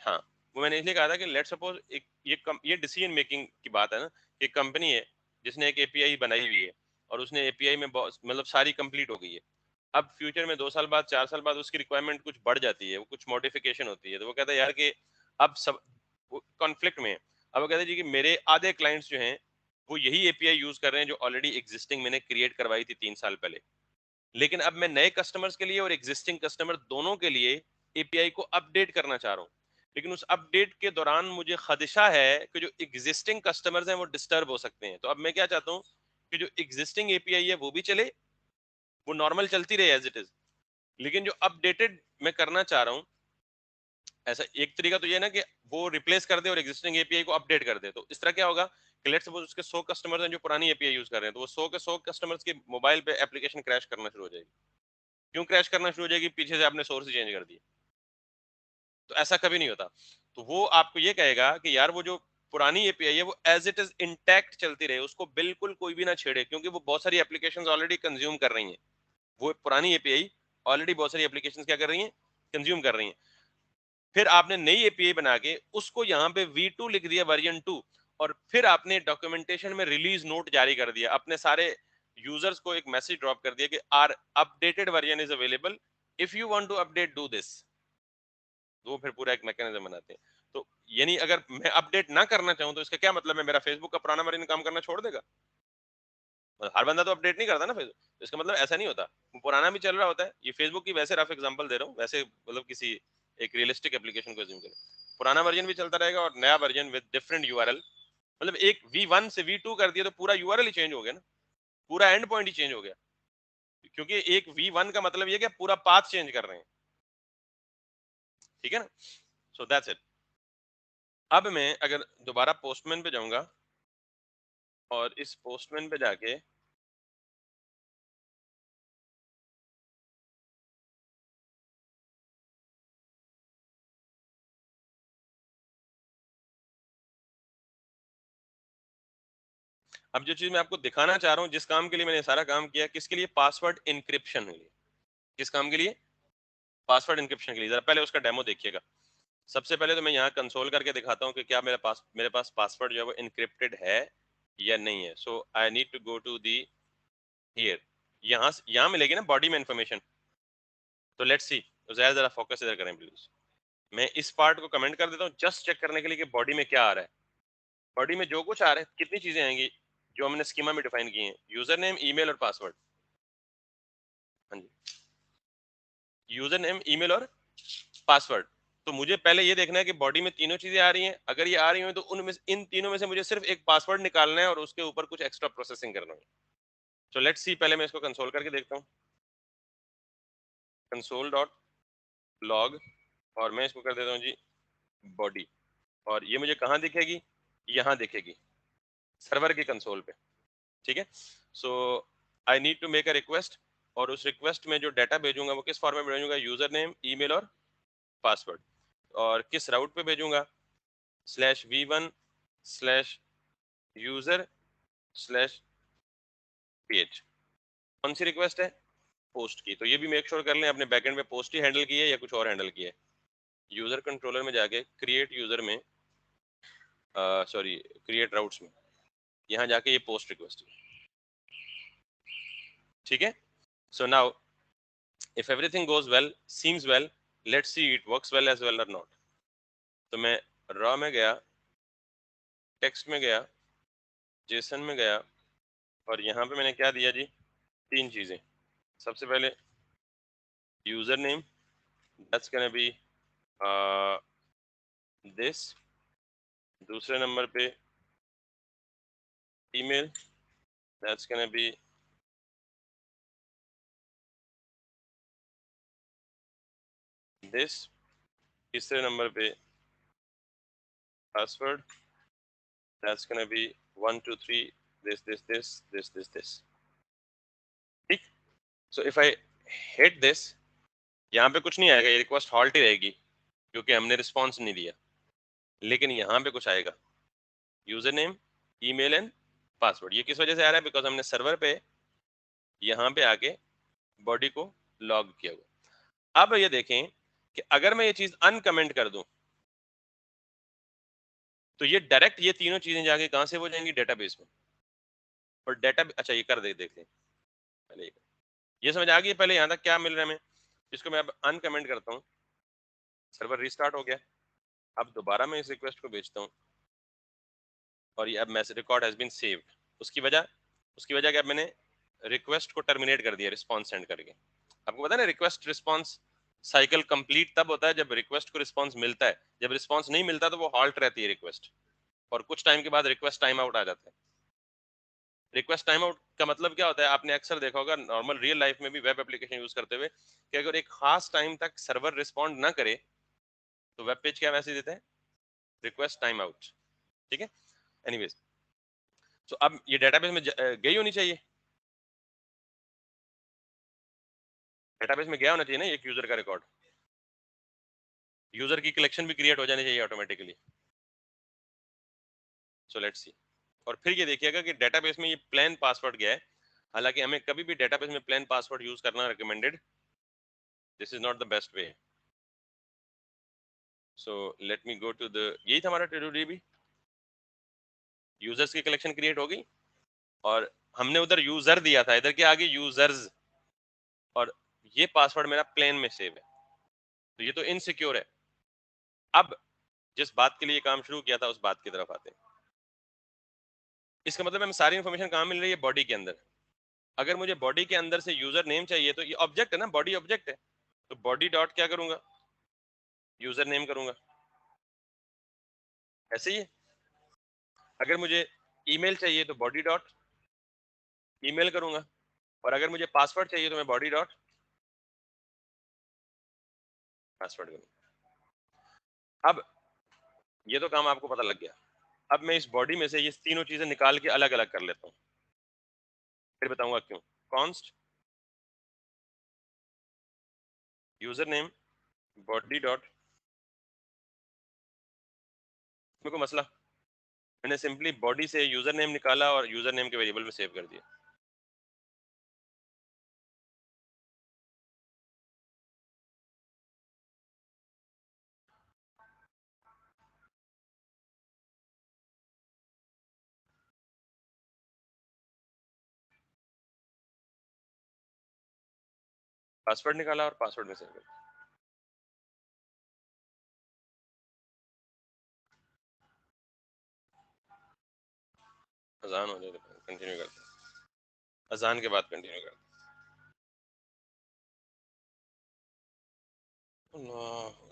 हाँ, वो मैंने इसलिए कहा था कि लेट सपोज एक ये डिसीजन मेकिंग की बात है ना, एक कंपनी है जिसने एक एपीआई बनाई हुई है, और उसने एपीआई में मतलब सारी कंप्लीट हो गई है। अब फ्यूचर में 2 साल बाद 4 साल बाद उसकी रिक्वायरमेंट कुछ बढ़ जाती है, वो कुछ मॉडिफिकेशन होती है, तो वो कहता है यार कि अब सब कॉन्फ्लिक्ट में है। अब वो कहते हैं जी कि मेरे आधे क्लाइंट्स जो हैं वो यही एपीआई यूज कर रहे हैं जो ऑलरेडी एग्जिस्टिंग मैंने क्रिएट करवाई थी 3 साल पहले, लेकिन अब मैं नए कस्टमर्स के लिए और एग्जिस्टिंग कस्टमर दोनों के लिए एपीआई को अपडेट करना चाह रहा हूँ, लेकिन उस अपडेट के दौरान मुझे खदशा है कि जो एग्जिस्टिंग कस्टमर्स हैं वो डिस्टर्ब हो सकते हैं। तो अब मैं क्या चाहता हूँ कि जो एग्जिस्टिंग एपीआई है वो भी चले, वो नॉर्मल चलती रहे एज इट इज, लेकिन जो अपडेटेड मैं करना चाह रहा हूँ, ऐसा एक तरीका तो ये है ना कि वो रिप्लेस कर दे और एग्जिस्टिंग एपीआई को अपडेट कर दे। तो इस तरह क्या होगा कि लेट्स सपोज उसके 100 कस्टमर्स हैं जो पुरानी एपीआई यूज कर रहे हैं, तो वो 100 के 100 कस्टमर्स के मोबाइल पे एप्लीकेशन क्रैश करना शुरू हो जाएगी। क्यों क्रैश करना शुरू हो जाएगी? पीछे से आपने सोर्स चेंज कर दिया। तो ऐसा कभी नहीं होता। तो वो आपको ये कहेगा कि यार वो जो पुरानी एपीआई है वो एज इट इज इंटैक्ट चलती रहे, उसको बिल्कुल कोई भी ना छेड़े, क्योंकि वो बहुत सारी एप्लीकेशंस ऑलरेडी कंज्यूम कर रही हैं। वो पुरानी एपीआई ऑलरेडी बहुत सारी एप्लीकेशंस क्या कर रही हैं? कंज्यूम कर रही हैं। फिर आपने नई एपीआई बना के उसको यहाँ पे V2 लिख दिया, वर्जन 2, और फिर आपने डॉक्यूमेंटेशन में रिलीज नोट जारी कर दिया, अपने सारे यूजर्स को एक मैसेज ड्रॉप कर दिया कि our updated version is available, if you want to update do this. वो फिर पूरा एक मैकेनिज्म बनाते हैं। तो यानी अगर मैं अपडेट ना करना चाहूँ तो इसका क्या मतलब है? मेरा फेसबुक का पुराना वर्जन काम करना छोड़ देगा? हर बंदा तो अपडेट नहीं करता ना फेसबुक, तो इसका मतलब ऐसा नहीं होता, वो पुराना भी चल रहा होता है। ये फेसबुक की वैसे रफ एग्जांपल दे रहा हूँ, वैसे मतलब किसी एक रियलिस्टिक एप्लीकेशन को अज्यूम करें, पुराना वर्जन भी चलता रहेगा और नया वर्जन विद डिफरेंट यूआरएल। मतलब एक V1 से V2 कर दिया तो पूरा यूआरएल ही चेंज हो गया ना, पूरा एंड पॉइंट ही चेंज हो गया, क्योंकि एक V1 का मतलब ये कि पूरा पाथ चेंज कर रहे हैं। ठीक है ना? So that's it. अब मैं अगर दोबारा पोस्टमैन पे जाऊंगा और इस पोस्टमैन पे जाके अब जो चीज मैं आपको दिखाना चाह रहा हूँ, जिस काम के लिए मैंने सारा काम किया, किसके लिए? पासवर्ड इंक्रिप्शन के लिए। किस काम के लिए? पासवर्ड इंक्रिप्शन के लिए। जरा पहले उसका डेमो देखिएगा। सबसे पहले तो मैं यहाँ कंसोल करके दिखाता हूँ कि क्या मेरे पास पासवर्ड जो है वो इनक्रिप्टेड है या नहीं है। So I need to go to the here. यहाँ मिलेगी ना बॉडी में इंफॉर्मेशन। तो लेट्स सी। तो जरा फोकस इधर करें प्लीज। मैं इस पार्ट को कमेंट कर देता हूँ जस्ट चेक करने के लिए कि बॉडी में क्या आ रहा है। बॉडी में जो कुछ आ रहा है, कितनी चीजें आएंगी जो हमने स्कीमा में डिफाइन की हैं? यूजर नेम, ईमेल और पासवर्ड। हाँ जी, यूजर नेम, ईमेल और पासवर्ड। तो मुझे पहले ये देखना है कि बॉडी में तीनों चीजें आ रही हैं। अगर ये आ रही हो तो उनमें इन तीनों में से मुझे सिर्फ एक पासवर्ड निकालना है और उसके ऊपर कुछ एक्स्ट्रा प्रोसेसिंग करना है। So let's see. पहले मैं इसको कंसोल करके देखता हूँ, कंसोल डॉट लॉग, और मैं इसको कर देता हूँ जी बॉडी। और ये मुझे कहाँ दिखेगी? यहाँ दिखेगी, सर्वर की कंसोल पे। ठीक है। So I need to make a request, और उस रिक्वेस्ट में जो डाटा भेजूंगा वो किस फॉर्म में भेजूंगा? यूजर नेम, ईमेल और पासवर्ड। और किस राउट पे भेजूंगा? /v1/user/ph। कौन सी रिक्वेस्ट है? पोस्ट की। तो ये भी मेक श्योर कर लें अपने बैकएंड में पोस्ट ही हैंडल की है या कुछ और हैंडल किया है। यूजर कंट्रोलर में जाके क्रिएट यूजर में, सॉरी क्रिएट राउट्स में, यहाँ जाके ये पोस्ट रिक्वेस्ट है। ठीक है। So now if everything goes well, seems well, let's see it works well as well और नॉट। तो मैं रॉ में गया, टेक्स्ट में गया, जेसन में गया, और यहाँ पे मैंने क्या दिया जी? 3 चीजें। सबसे पहले user name, that's gonna be this. दूसरे नंबर पे email, that's gonna be this. तीसरे नंबर पे password, that's gonna be 1 2 3 this। ठीक। So if I hit this, यहाँ पे कुछ नहीं आएगा, ये रिक्वेस्ट हॉल्ट ही रहेगी क्योंकि हमने रिस्पॉन्स नहीं दिया। लेकिन यहाँ पे कुछ आएगा, user name, email and password. ये किस वजह से आ रहा है? बिकॉज हमने सर्वर पे यहाँ पे आके बॉडी को लॉग किया हुआ। अब ये देखें कि अगर मैं ये चीज अनकमेंट कर दूं तो ये डायरेक्ट ये तीनों चीजें जाके कहां से हो जाएंगी? डेटाबेस में। और डेटा, अच्छा ये कर दे, देख लें पहले ये समझ आ गई पहले यहाँ तक क्या मिल रहा है हमें। इसको मैं अब अनकमेंट करता हूँ, सर्वर रिस्टार्ट हो गया। अब दोबारा मैं इस रिक्वेस्ट को भेजता हूँ और ये अब message record has been saved. उसकी वजह क्या, मैंने रिक्वेस्ट को टर्मिनेट कर दिया रिस्पॉन्स सेंड करके। आपको पता है ना, रिक्वेस्ट रिस्पॉन्स साइकिल कंप्लीट तब होता है जब रिक्वेस्ट को रिस्पॉन्स मिलता है। जब रिस्पॉन्स नहीं मिलता तो वो हॉल्ट रहती है रिक्वेस्ट, और कुछ टाइम के बाद रिक्वेस्ट टाइम आउट आ जाता है। रिक्वेस्ट टाइम आउट का मतलब क्या होता है, आपने अक्सर देखा होगा नॉर्मल रियल लाइफ में भी वेब एप्लीकेशन यूज करते हुए, कि अगर एक खास टाइम तक सर्वर रिस्पॉन्ड ना करे तो वेब पेज क्या मैसेज देता है, रिक्वेस्ट टाइम आउट। ठीक है, एनीवेज, तो अब ये डेटाबेस में गई होनी चाहिए, डेटाबेस में गया होना चाहिए ना एक यूजर का रिकॉर्ड। यूजर की कलेक्शन भी क्रिएट हो जानी चाहिए ऑटोमेटिकली। So let's see. और फिर ये देखिएगा कि डेटाबेस में ये प्लेन पासवर्ड गया है, हालांकि हमें कभी भी डेटाबेस में प्लेन पासवर्ड यूज करना recommended, this is not the best way. So let me go to the, यही था हमारा टू भी। यूजर्स की कलेक्शन क्रिएट हो गई और हमने उधर यूजर दिया था, इधर क्या आ गई यूजर्स, और ये पासवर्ड मेरा प्लेन में सेव है, तो ये तो इनसिक्योर है। अब जिस बात के लिए काम शुरू किया था उस बात की तरफ आते हैं। इसका मतलब हमें सारी इन्फॉर्मेशन कहाँ मिल रही है, बॉडी के अंदर। अगर मुझे बॉडी के अंदर से यूजर नेम चाहिए तो ये ऑब्जेक्ट है ना, बॉडी ऑब्जेक्ट है, तो बॉडी डॉट क्या करूंगा, यूजर नेम करूंगा, ऐसे ही है। अगर मुझे ईमेल चाहिए तो बॉडी डॉट ईमेल करूंगा, और अगर मुझे पासवर्ड चाहिए तो मैं बॉडी डॉट पासवर्ड करूंगा। अब ये तो काम आपको पता लग गया। अब मैं इस बॉडी में से ये तीनों चीजें निकाल के अलग अलग कर लेता हूँ, फिर बताऊंगा क्यों। Const user name body dot, मेरे को मसला, मैंने सिंपली बॉडी से यूजर नेम निकाला और यूजर नेम के वेरिएबल में सेव कर दिया। पासवर्ड निकाला और पासवर्ड में सेव कर दिया। अजान हो जाए तो कंटिन्यू करते हैं, अजान के बाद कंटिन्यू करते हैं। अल्लाह।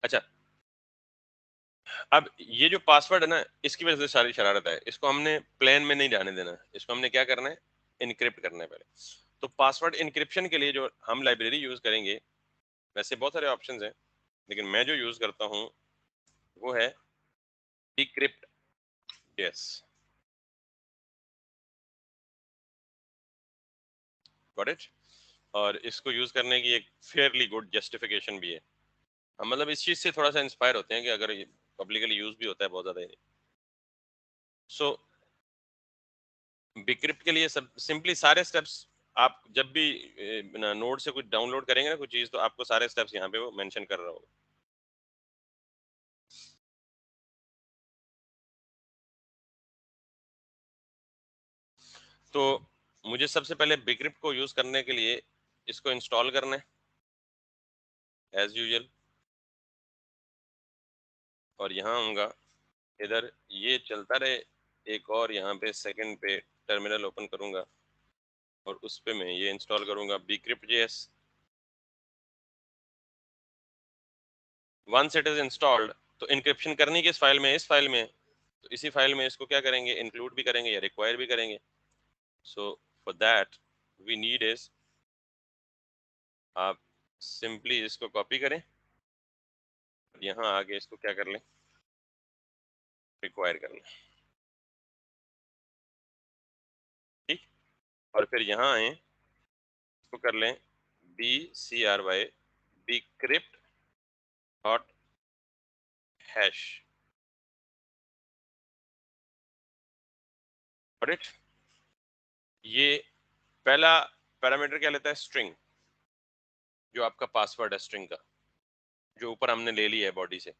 अच्छा, अब ये जो पासवर्ड है ना, इसकी वजह से सारी शरारत है। इसको हमने प्लेन में नहीं जाने देना, इसको हमने क्या करना है, इनक्रिप्ट करना है पहले। तो पासवर्ड इनक्रिप्शन के लिए जो हम लाइब्रेरी यूज करेंगे, वैसे बहुत सारे ऑप्शंस हैं, लेकिन मैं जो यूज करता हूँ वो है डिक्रिप्ट जेएस। Got it? और इसको यूज करने की एक फेयरली गुड जस्टिफिकेशन भी है। हम मतलब इस चीज से थोड़ा सा इंस्पायर होते हैं कि अगर ये पब्लिकली यूज भी होता है बहुत ज्यादा। सो बिक्रिप्ट के लिए सब सिंपली सारे स्टेप्स आप जब भी नोड से कुछ डाउनलोड करेंगे ना कुछ चीज, तो आपको सारे स्टेप्स यहाँ पे वो मेंशन कर रहा होगा। तो मुझे सबसे पहले बिक्रिप्ट को यूज करने के लिए इसको इंस्टॉल करना है एज यूजुअल, और यहाँ आऊंगा, इधर ये चलता रहे, एक और यहाँ पे सेकंड पे टर्मिनल ओपन करूंगा और उस पे मैं ये इंस्टॉल करूंगा bcrypt JS. Once it is installed, तो इंक्रिप्शन करनी किस फाइल में, इस फाइल में, तो इसी फाइल में इसको क्या करेंगे, इंक्लूड भी करेंगे या रिक्वायर भी करेंगे। So for that we need is, आप सिंपली इसको कॉपी करें, यहाँ आगे इसको क्या कर लें, रिक्वायर कर लें, ठीक। और फिर यहाँ आए, इसको कर लें BCRY bcrypt डॉट हैश। ये पहला पैरामीटर क्या लेता है, स्ट्रिंग, जो आपका पासवर्ड है स्ट्रिंग का, जो ऊपर हमने ले लिया है बॉडी से।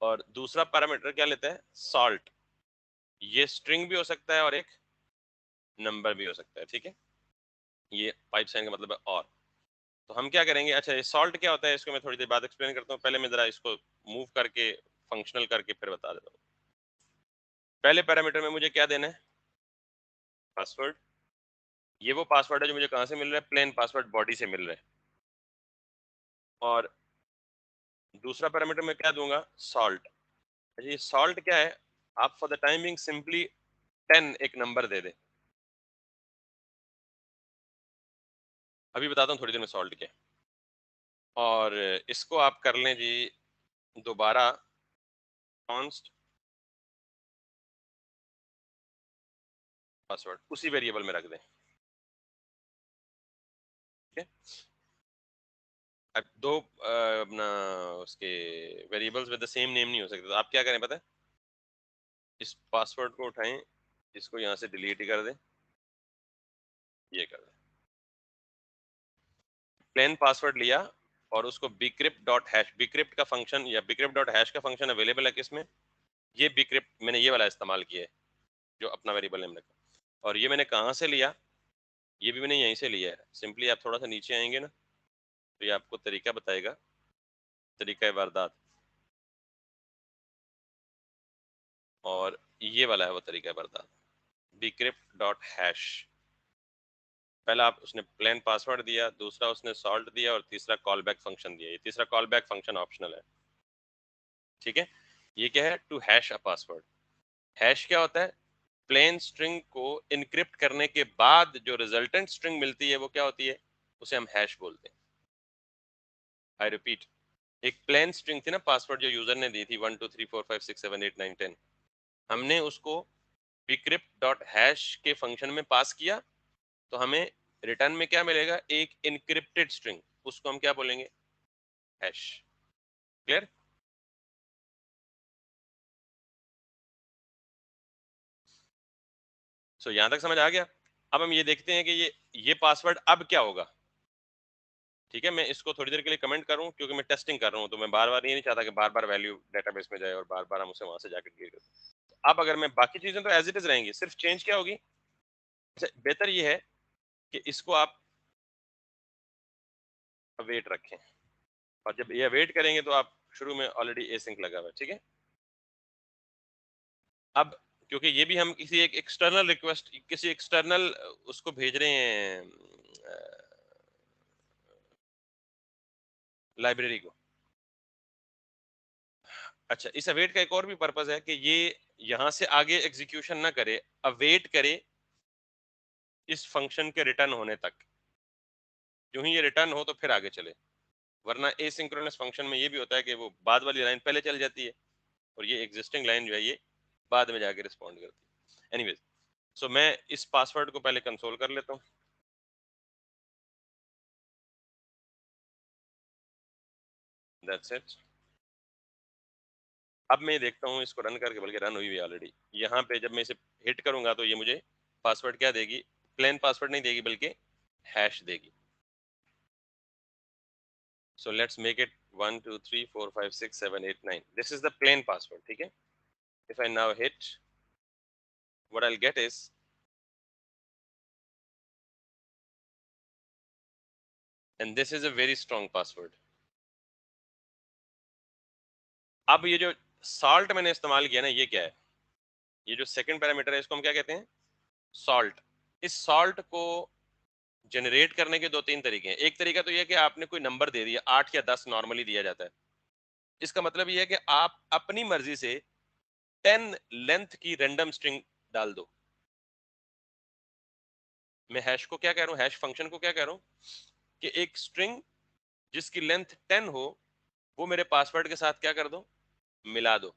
और दूसरा पैरामीटर क्या लेता है, सॉल्ट, ये स्ट्रिंग भी हो सकता है और एक नंबर भी हो सकता है, ठीक है। ये पाइप साइन का मतलब है और। तो हम क्या करेंगे, अच्छा ये सॉल्ट क्या होता है, इसको मैं थोड़ी देर बाद एक्सप्लेन करता हूँ, पहले मैं जरा इसको मूव करके फंक्शनल करके फिर बता देता हूँ। पहले पैरामीटर में मुझे क्या देना है, पासवर्ड। ये वो पासवर्ड है जो मुझे कहाँ से मिल रहा है, प्लेन पासवर्ड बॉडी से मिल रहा है। और दूसरा पैरामीटर में क्या दूंगा, सॉल्ट। ये सॉल्ट क्या है, आप फॉर द टाइमिंग सिंपली 10 एक नंबर दे दे। अभी बताता हूँ थोड़ी देर में सॉल्ट क्या है। और इसको आप कर लें जी दोबारा कॉन्स्ट पासवर्ड, उसी वेरिएबल में रख दें, ठीक है। अब दो अपना उसके variables with the same name नहीं हो सकते, तो आप क्या करें पता है, इस पासवर्ड को उठाएं, इसको यहाँ से डिलीट कर दें, ये कर दें, प्लेन पासवर्ड लिया और उसको bcrypt डॉट हैश, bcrypt का फंक्शन या bcrypt डॉट हैश का फंक्शन अवेलेबल है किसमें, ये bcrypt मैंने ये वाला इस्तेमाल किया है जो अपना वेरिएबल नेम रखा। और ये मैंने कहाँ से लिया, ये भी मैंने यहीं से लिया है। सिंपली आप थोड़ा सा नीचे आएंगे ना, तो ये आपको तरीका बताएगा, तरीका वारदात, और ये वाला है वो तरीका वारदात, bcrypt डॉट हैश। पहला आप उसने प्लेन पासवर्ड दिया, दूसरा उसने सॉल्ट दिया, और तीसरा कॉल बैक फंक्शन दिया। ये तीसरा कॉल बैक फंक्शन ऑप्शनल है, ठीक है। ये क्या है, to hash a password. Hash क्या होता है, प्लेन स्ट्रिंग को इनक्रिप्ट करने के बाद जो रिजल्टेंट स्ट्रिंग मिलती है वो क्या होती है, उसे हम हैश बोलते हैं। आई रिपीट, एक प्लेन स्ट्रिंग थी ना पासवर्ड जो यूजर ने दी थी 1 2 3 4 5 6 7 8 9 10, हमने उसको bcrypt डॉट हैश के फंक्शन में पास किया, तो हमें रिटर्न में क्या मिलेगा, एक इनक्रिप्टेड स्ट्रिंग, उसको हम क्या बोलेंगे, हैश। क्लियर? सो यहां तक समझ आ गया। अब हम ये देखते हैं कि ये पासवर्ड अब क्या होगा, ठीक है। मैं इसको थोड़ी देर के लिए कमेंट करूं क्योंकि मैं टेस्टिंग कर रहा हूं, तो मैं बार बार ये नहीं चाहता कि बार बार वैल्यू डेटाबेस में जाए और बार बार हम उसे वहां से जाकर क्लियर करें। अब अगर मैं बाकी चीजें तो एज इट इज रहेंगी, सिर्फ चेंज क्या होगी, अच्छा बेहतर ये है कि इसको आप वेट रखें, और जब ये वेट करेंगे तो आप शुरू में ऑलरेडी एसिंक लगा हुआ है, ठीक है। अब क्योंकि ये भी हम किसी एक एक्सटर्नल रिक्वेस्ट, किसी एक्सटर्नल उसको भेज रहे हैं, लाइब्रेरी को। अच्छा, इस अवेट का एक और भी पर्पस है कि ये यहां से आगे एग्जीक्यूशन ना करे, अवेट करे इस फंक्शन के रिटर्न होने तक। जो ही ये रिटर्न हो तो फिर आगे चले, वरना एसिंक्रोनस फंक्शन में ये भी होता है कि वो बाद वाली लाइन पहले चल जाती है और ये एग्जिस्टिंग लाइन जो है ये बाद में जाके रिस्पॉन्ड करती है। एनीवेज, सो मैं इस पासवर्ड को पहले कंसोल कर लेता हूँ। That's it. अब मैं देखता हूँ इसको रन करके, बल्कि रन हुई हुई ऑलरेडी। यहाँ पे जब मैं इसे हिट करूंगा तो ये मुझे पासवर्ड क्या देगी, प्लेन पासवर्ड नहीं देगी बल्कि हैश देगी। So let's make it 1 2 3 4 5 6 7 8 9. This is the plain password. ठीक है? If I now hit, what I'll get is and this is a very strong password. अब ये जो salt मैंने इस्तेमाल किया ना, ये क्या है? ये जो सेकंड पैरामीटर है इसको हम क्या कहते हैं? Salt. इस salt को जनरेट करने के दो तीन तरीके हैं। एक तरीका तो ये है कि आपने कोई नंबर दे दिया, 8 या 10 नॉर्मली दिया जाता है। इसका मतलब ये है कि आप अपनी मर्जी से 10 लेंथ की रैंडम स्ट्रिंग डाल दो। मैं हैश को क्या कह रहा हूँ, हैश फंक्शन को क्या कह रहा हूँ कि एक स्ट्रिंग जिसकी लेंथ 10 हो वो मेरे पासवर्ड के साथ क्या कर दो, मिला दो।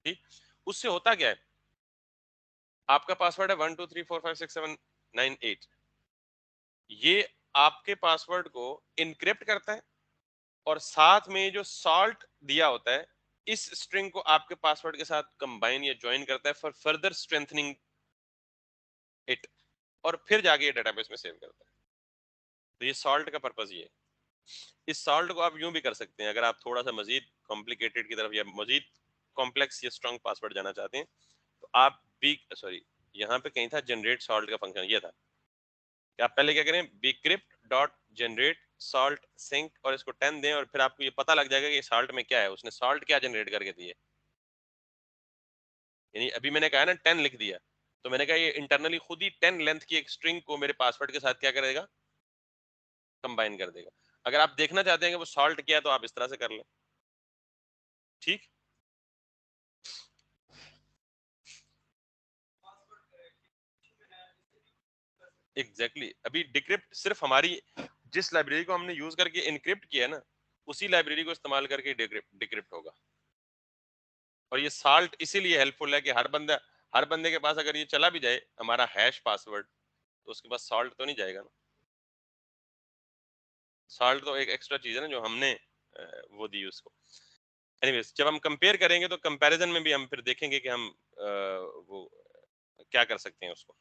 ठीक, उससे होता क्या है, आपका पासवर्ड है 1 2 3 4 5 6 7 9 8, ये आपके पासवर्ड को इनक्रिप्ट करता है और साथ में जो सॉल्ट दिया होता है इस स्ट्रिंग को आपके पासवर्ड के साथ कंबाइन या ज्वाइन करता है फॉर फर्दर स्ट्रेंथनिंग इट, और फिर जाके ये डेटाबेस में सेव करता है। तो ये सॉल्ट का पर्पस ये है। इस सॉल्ट को आप यूं भी कर सकते हैं, अगर आप थोड़ा सा मजीद कॉम्प्लिकेटेड की तरफ या मजीद कॉम्प्लेक्स या स्ट्रॉन्ग पासवर्ड जाना चाहते हैं तो आप बी सॉरी यहाँ पे कहीं था जनरेट सॉल्ट का फंक्शन ये था कि आप पहले क्या करें, bcrypt dot generate salt sync और इसको 10 दें और फिर आपको ये पता लग जाएगा कि सॉल्ट में क्या है, उसने सॉल्ट क्या जनरेट करके दी है। यानी अभी मैंने कहा ना 10 लिख दिया, तो मैंने कहा ये इंटरनली खुद ही 10 लेंथ की एक स्ट्रिंग को मेरे पासवर्ड के साथ क्या करेगा, कंबाइन कर देगा। अगर आप देखना चाहते हैं कि वो सॉल्ट क्या है तो आप इस तरह से कर लें। ठीक, एग्जैक्टली exactly. अभी डिक्रिप्ट सिर्फ हमारी जिस लाइब्रेरी को हमने यूज करके इनक्रिप्ट किया है ना, उसी लाइब्रेरी को इस्तेमाल करके डिक्रिप्ट होगा। और ये साल्ट इसीलिए हेल्पफुल है कि हर बंदे के पास अगर ये चला भी जाए हमारा हैश पासवर्ड, तो उसके पास सॉल्ट तो नहीं जाएगा ना। सॉल्ट तो एक एक्स्ट्रा चीज है ना जो हमने वो दी उसको। एनीवेज, जब हम कंपेयर करेंगे तो कंपैरिजन में भी हम फिर देखेंगे कि हम वो क्या कर सकते हैं उसको।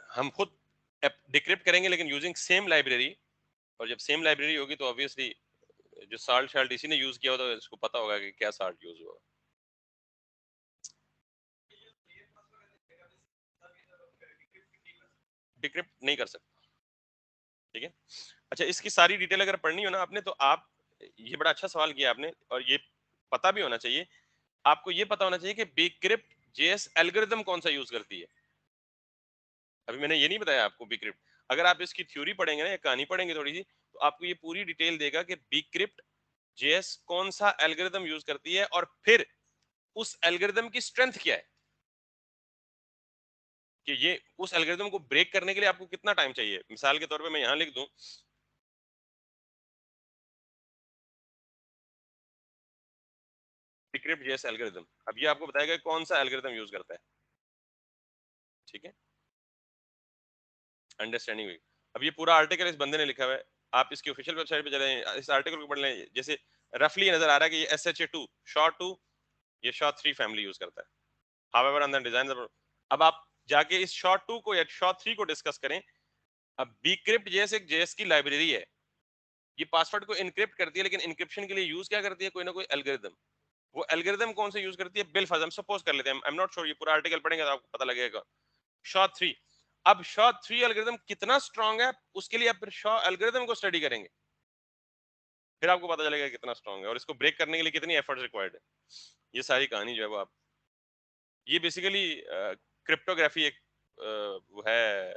हम खुद डिक्रिप्ट करेंगे लेकिन यूजिंग सेम लाइब्रेरी, और जब सेम लाइब्रेरी होगी तो ऑब्वियसली जो साल्ट शाल्ट इसी ने यूज किया हो तो इसको पता होगा कि क्या साल्ट यूज हुआ। डिक्रिप्ट नहीं कर सकता। ठीक है, अच्छा इसकी सारी डिटेल अगर पढ़नी हो ना आपने तो आप, ये बड़ा अच्छा सवाल किया आपने और ये पता भी होना चाहिए आपको, ये पता होना चाहिए कि bcrypt जेएस एल्गोरिथम कौन सा यूज करती है। अभी मैंने ये नहीं बताया आपको bcrypt, अगर आप इसकी थ्योरी पढ़ेंगे ना या कहानी पढ़ेंगे थोड़ी सी तो आपको ये पूरी डिटेल देगा कि bcrypt जेएस कौन सा एल्गोरिथम यूज करती है और फिर उस एल्गोरिथम की स्ट्रेंथ क्या है, कि ये उस एल्गोरिथम को ब्रेक करने के लिए आपको कितना टाइम चाहिए। मिसाल के तौर पे मैं यहां लिख दूं bcrypt जेएस एल्गोरिथम, अब ये आपको बताएगा कौन सा एल्गोरिथम यूज करता है। ठीक है, अंडरस्टैंडिंग हुई। अब ये पूरा आर्टिकल इस बंदे ने लिखा हुआ है, आप इसकी ऑफिशियल वेबसाइट पे चले इस आर्टिकल को पढ़ लें। जैसे रफली नजर आ रहा है कि ये SHA-2 SHA-2 ये SHA-3 फैमिली यूज करता है। हाउएवर ऑन द डिजाइन, अब आप जाके इस SHA-2 को या SHA-3 को डिस्कस करें। अब bcrypt जेएस एक जेएस की लाइब्रेरी है, ये पासवर्ड को इनक्रिप्ट करती है लेकिन इनक्रिप्शन के लिए यूज क्या करती है, कोई ना कोई एल्गोरिथम। वो एल्गोरिथम कौन से यूज करती है, बिल फज हम सपोज कर लेते हैं, आई एम नॉट श्योर, ये पूरा आर्टिकल पढ़ेंगे तो आपको पता लगेगा। SHA-3, अब SHA-3 एल्गोरिथम कितना स्ट्रांग है उसके लिए आप फिर शॉ एल्गोरिथम को स्टडी करेंगे, फिर आपको पता चलेगा कितना स्ट्रांग है और इसको ब्रेक करने के लिए कितनी एफर्ट्स रिक्वायर्ड है। ये सारी कहानी जो है वो आप, ये बेसिकली क्रिप्टोग्राफी एक वो है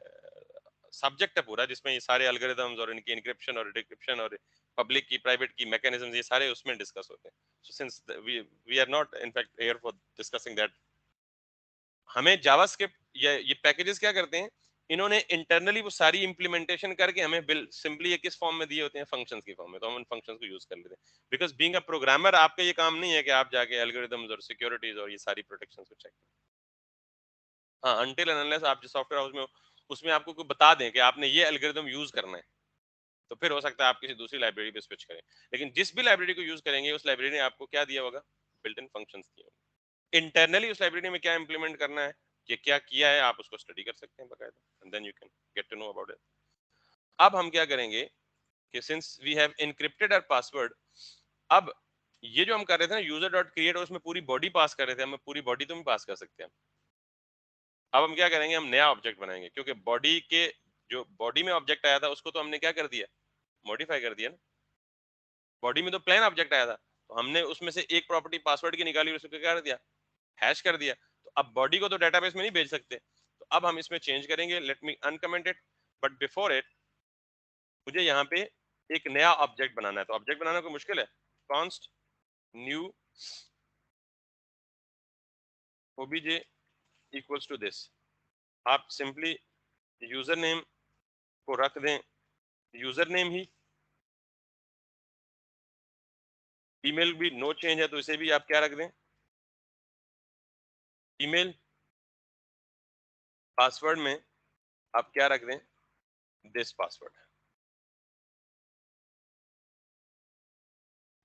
सब्जेक्ट है पूरा जिसमें ये सारे एल्गोरिथम्स और इनकी एन्क्रिप्शन और डिक्रिप्शन और पब्लिक की प्राइवेट की मैकेनिज्म्स ये सारे उसमें डिस्कस होते हैं. So since we are not in fact here for discussing that. हमें जावास्क्रिप्ट ये पैकेजेस क्या करते हैं, इन्होंने इंटरनली वो सारी इंप्लीमेंटेशन करके हमें बिल सिंपली ये किस फॉर्म में दिए होते हैं, फंक्शंस की फॉर्म में. तो हम उन फंक्शंस को यूज कर लेते हैं. बिकॉज बीइंग अ प्रोग्रामर आपका ये काम नहीं है कि आप जाके एल्गोरिथम्स और सिक्योरिटीज और ये सारी प्रोटेक्शंस को चेक करें. हाँ, अनटिल एंड अनलेस आप जिस सॉफ्टवेयर हाउस में हो उसमें आपको कोई बता दें कि आपने ये एल्गोरिथम यूज करना है, तो फिर हो सकता है आप किसी दूसरी लाइब्रेरी पे स्विच करें. लेकिन जिस भी लाइब्रेरी को यूज करेंगे उस लाइब्रेरी ने आपको क्या दिया होगा, बिल्ट इन फंक्शंस दिए होंगे. इंटरनली उस लाइब्रेरी में क्या इंप्लीमेंट करना है, ये क्या किया है, आप उसको स्टडी कर सकते हैं बकायदा, and then you can get to know about it. अब हम क्या करेंगे कि since we have encrypted our password, अब ये जो हम कर रहे थे ना यूजर डॉट क्रिएट, उसमें पूरी बॉडी पास कर रहे थे, हम पूरी बॉडी तो भी पास कर सकते हैं. अब हम क्या करेंगे, हम नया ऑब्जेक्ट बनाएंगे, क्योंकि बॉडी के जो बॉडी में ऑब्जेक्ट आया था उसको तो हमने क्या कर दिया, मॉडिफाई कर दिया ना. बॉडी में तो प्लेन ऑब्जेक्ट आया था, तो हमने उसमें से एक प्रॉपर्टी पासवर्ड की निकाली और उसको क्या कर दिया, हैश कर दिया. तो अब बॉडी को तो डेटाबेस में नहीं भेज सकते, तो अब हम इसमें चेंज करेंगे. Let me uncomment it, but before it मुझे यहाँ पे एक नया ऑब्जेक्ट बनाना है. तो ऑब्जेक्ट बनाना कोई मुश्किल है. Const new OBJ equals to this. आप सिंपली यूजर नेम को रख दें यूजर नेम ही. ईमेल भी नो चेंज है तो इसे भी आप क्या रख दें, ईमेल. पासवर्ड में आप क्या रख दें, दिस पासवर्ड.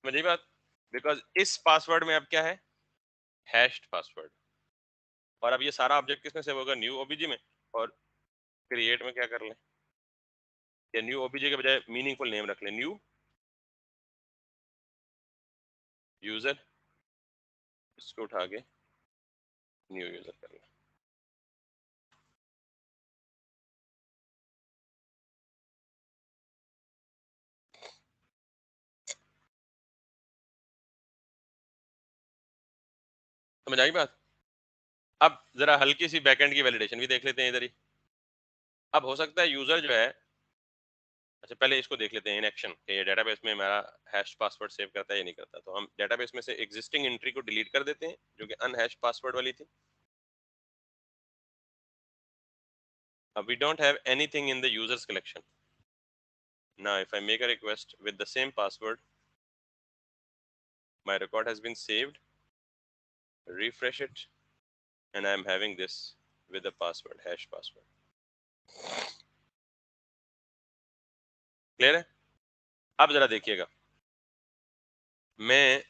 समझिए बात. बिकॉज इस पासवर्ड में अब क्या है, हैश्ड पासवर्ड. और अब ये सारा ऑब्जेक्ट किसमें सेव होगा, न्यू ओबीजे में. और क्रिएट में क्या कर लें, या न्यू ओबीजे के बजाय मीनिंगफुल नेम रख लें, न्यू यूजर. इसको उठा के न्यू यूजर कर लें. समझ आई बात. अब जरा हल्की सी बैकएंड की वैलिडेशन भी देख लेते हैं इधर ही. अब हो सकता है यूजर जो है, अच्छा पहले इसको देख लेते हैं इन एक्शन कि ये डेटाबेस में हमारा हैश पासवर्ड सेव करता है या नहीं करता. तो हम डेटाबेस में से एग्जिस्टिंग एंट्री को डिलीट कर देते हैं जो कि अनहैश पासवर्ड वाली थी. We don't have anything in the users collection. Now if I make a request with the same password, my record has been saved, refresh it, and I am having this with the password, hash password. Clear है. अब जरा देखिएगा, मैं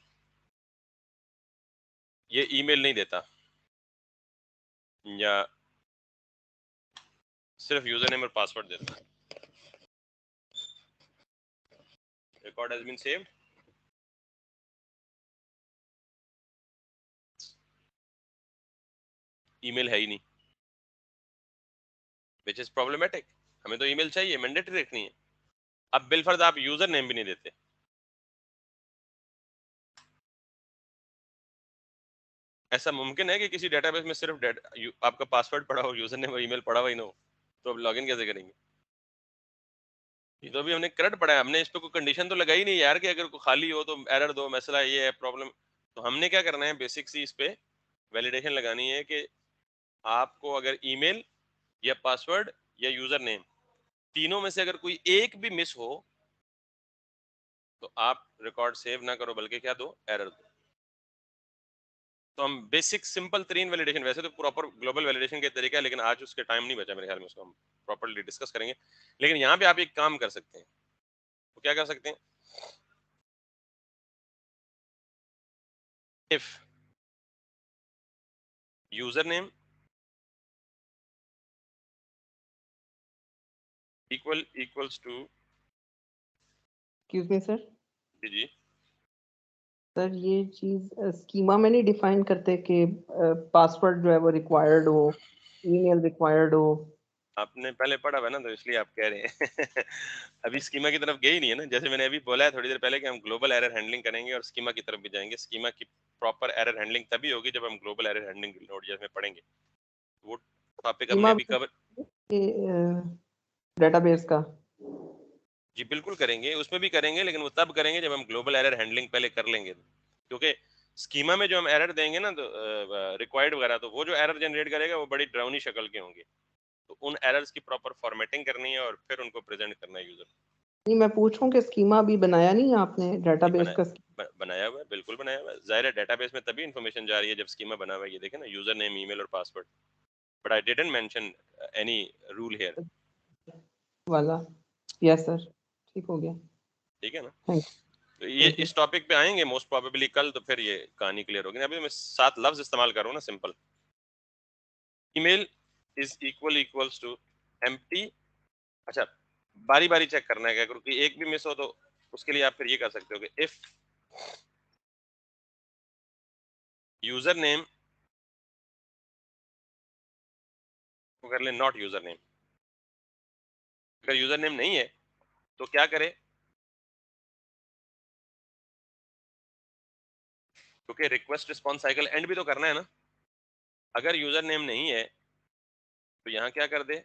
ये email नहीं देता या सिर्फ यूजर नेम और पासवर्ड देता. Record has been saved, email है ही नहीं, विच इज प्रॉब्लमेटिक. हमें तो ईमेल चाहिए, मैंडेटरी रखनी है. अब बिलफर्ज आप यूजर नेम भी नहीं देते. ऐसा मुमकिन है कि किसी डेटाबेस में सिर्फ आपका पासवर्ड पड़ा हो, यूजर नेम और ईमेल पड़ा हुआ ही ना हो, तो अब लॉगिन कैसे करेंगे. ये तो अभी हमने करंट पढ़ा है, हमने इस पे कोई कंडीशन तो लगाई नहीं यार कि अगर कोई खाली हो तो एरर दो, मसला ये है, प्रॉब्लम. तो हमने क्या करना है, बेसिक सी इस पे वैलिडेशन लगानी है कि आपको अगर ईमेल या पासवर्ड या यूजर नेम तीनों में से अगर कोई एक भी मिस हो तो आप रिकॉर्ड सेव ना करो बल्कि क्या दो, एरर दो. तो हम बेसिक सिंपल तरीन वैलिडेशन, वैसे तो प्रॉपर ग्लोबल वैलिडेशन के तरीका है लेकिन आज उसके टाइम नहीं बचा मेरे ख्याल में, उसको हम प्रॉपर्ली डिस्कस करेंगे. लेकिन यहाँ पे आप एक काम कर सकते हैं. तो क्या कर सकते हैं, if user name equals to, excuse me sir. जी जी, सर ये चीज स्कीमा में नहीं डिफाइन करते कि पासवर्ड जो है वो रिक्वायर्ड हो, ईमेल रिक्वायर्ड हो. आपने पहले पढ़ा हुआ है ना तो इसलिए आप कह रहे हैं. अभी स्कीमा की तरफ गए ही नहीं है ना. जैसे मैंने अभी बोला है थोड़ी देर पहले कि हम ग्लोबल एरर हैंडलिंग करेंगे और स्कीमा की तरफ भी जाएंगे. स्कीमा की प्रॉपर एरर हैंडलिंग तभी होगी जब हम ग्लोबल एरर हैंडलिंग नोड में पढ़ेंगे. वो टॉपिक हमने स्कीमा अभी कवर. डेटाबेस का? जी बिल्कुल करेंगे, उसमें भी करेंगे, लेकिन वो तब करेंगे जब हम ग्लोबल एरर हैंडलिंग पहले कर लेंगे। क्योंकि स्कीमा में जो हम एरर देंगे ना, तो रिक्वायर्ड वगैरह, तो वो जो एरर जनरेट करेगा वो बड़ी ड्राउनी शक्ल के होंगे, तो उन एरर्स की प्रॉपर फॉर्मेटिंग करनी है और फिर उनको प्रेजेंट करना है यूजर। नहीं, मैं पूछ रहा हूँ कि स्कीमा अभी बनाया नहीं है आपने डेटाबेस का? बनाया हुआ है, बिल्कुल बनाया हुआ है। जाहिर है डेटाबेस में तभी इंफॉर्मेशन जा रही है जब स्कीमा बना हुआ है। ये देखें ना, यूजर नेम, ईमेल और password, but I didn't mention any rule here वाला। यस सर, ठीक हो गया। ठीक है ना? थैंक तो ये यू। इस टॉपिक पे आएंगे मोस्ट प्रोबेबली कल, तो फिर ये कहानी क्लियर होगी। अभी मैं 7 लफ्ज इस्तेमाल कर रहा हूँ ना, simple. Email is equals to empty. अच्छा, बारी बारी चेक करना है क्या, क्योंकि एक भी मिस हो तो उसके लिए आप फिर ये कर सकते हो कि इफ यूजर नेम को कर ले नॉट यूजर नेम। अगर यूजर नेम नहीं है तो क्या करे, क्योंकि रिक्वेस्ट रिस्पॉन्स साइकिल एंड भी तो करना है ना। अगर यूजर नेम नहीं है तो यहाँ क्या कर दे,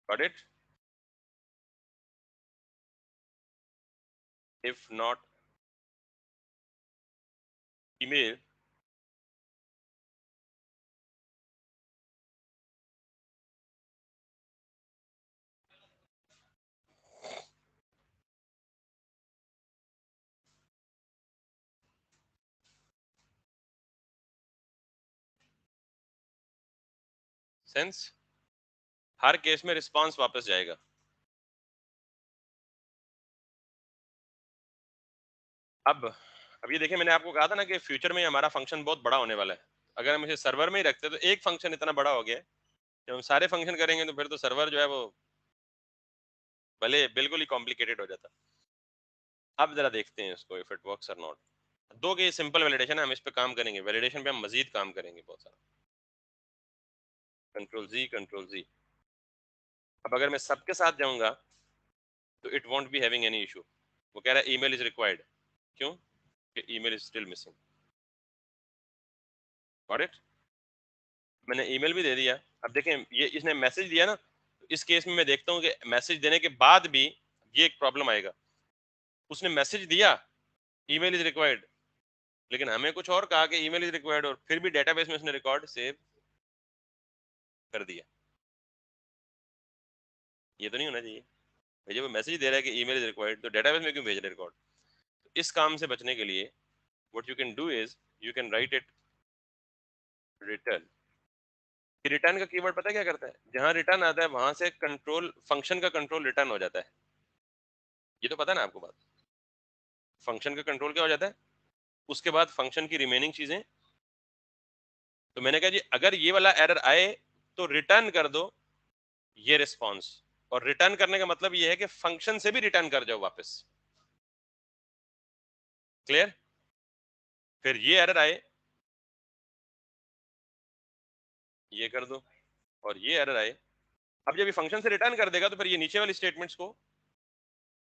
got it? If not email sense, हर केस में रिस्पॉन्स वापस जाएगा। अब ये देखिए, मैंने आपको कहा था ना कि फ्यूचर में हमारा फंक्शन बहुत बड़ा होने वाला है। अगर हम इसे सर्वर में ही रखते तो एक फंक्शन इतना बड़ा हो गया, जब हम सारे फंक्शन करेंगे तो फिर तो सर्वर जो है वो भले बिल्कुल ही कॉम्प्लिकेटेड हो जाता। अब जरा देखते हैं इसको, इफ इट वर्क्स और नॉट। दो के सिंपल वैलिडेशन है, हम इस पे काम करेंगे, वैलिडेशन पे हम मजीद काम करेंगे बहुत सारा। कंट्रोल जी, कंट्रोल जी। अब अगर मैं सबके साथ जाऊंगा तो it won't be having any issue. वो कह रहा है ईमेल इज रिक्वायर्ड, क्यों? कि email is still missing. Got it? मैंने ईमेल भी दे दिया। अब देखें, ये इसने मैसेज दिया ना, तो इस केस में मैं देखता हूँ कि मैसेज देने के बाद भी ये एक प्रॉब्लम आएगा। उसने मैसेज दिया ईमेल इज रिक्वायर्ड, लेकिन हमें कुछ और कहा कि ईमेल इज रिक्वायर्ड, और फिर भी डेटाबेस में उसने रिकॉर्ड सेव कर दिया। ये तो नहीं होना चाहिए। जब वो मैसेज दे रहा है कि ईमेल इज रिक्वायर्ड, तो डेटाबेस में क्यों भेज रहे रिकॉर्ड? तो इस काम से बचने के लिए what you can do is you can write it return. Return का कीवर्ड पता है क्या करता है? जहां रिटर्न आता है वहां से कंट्रोल फंक्शन का कंट्रोल रिटर्न हो जाता है। ये तो पता है ना आपको बात? फंक्शन का कंट्रोल क्या हो जाता है? उसके बाद फंक्शन की रिमेनिंग चीजें। तो मैंने कहा जी, अगर ये वाला एरर आए तो रिटर्न कर दो ये रिस्पॉन्स। और रिटर्न करने का मतलब ये है कि फंक्शन से भी रिटर्न कर जाओ वापस। क्लियर? फिर ये एरर आए, ये कर दो, और ये एरर आए। अब जब ये फंक्शन से रिटर्न कर देगा तो फिर ये नीचे वाली स्टेटमेंट्स को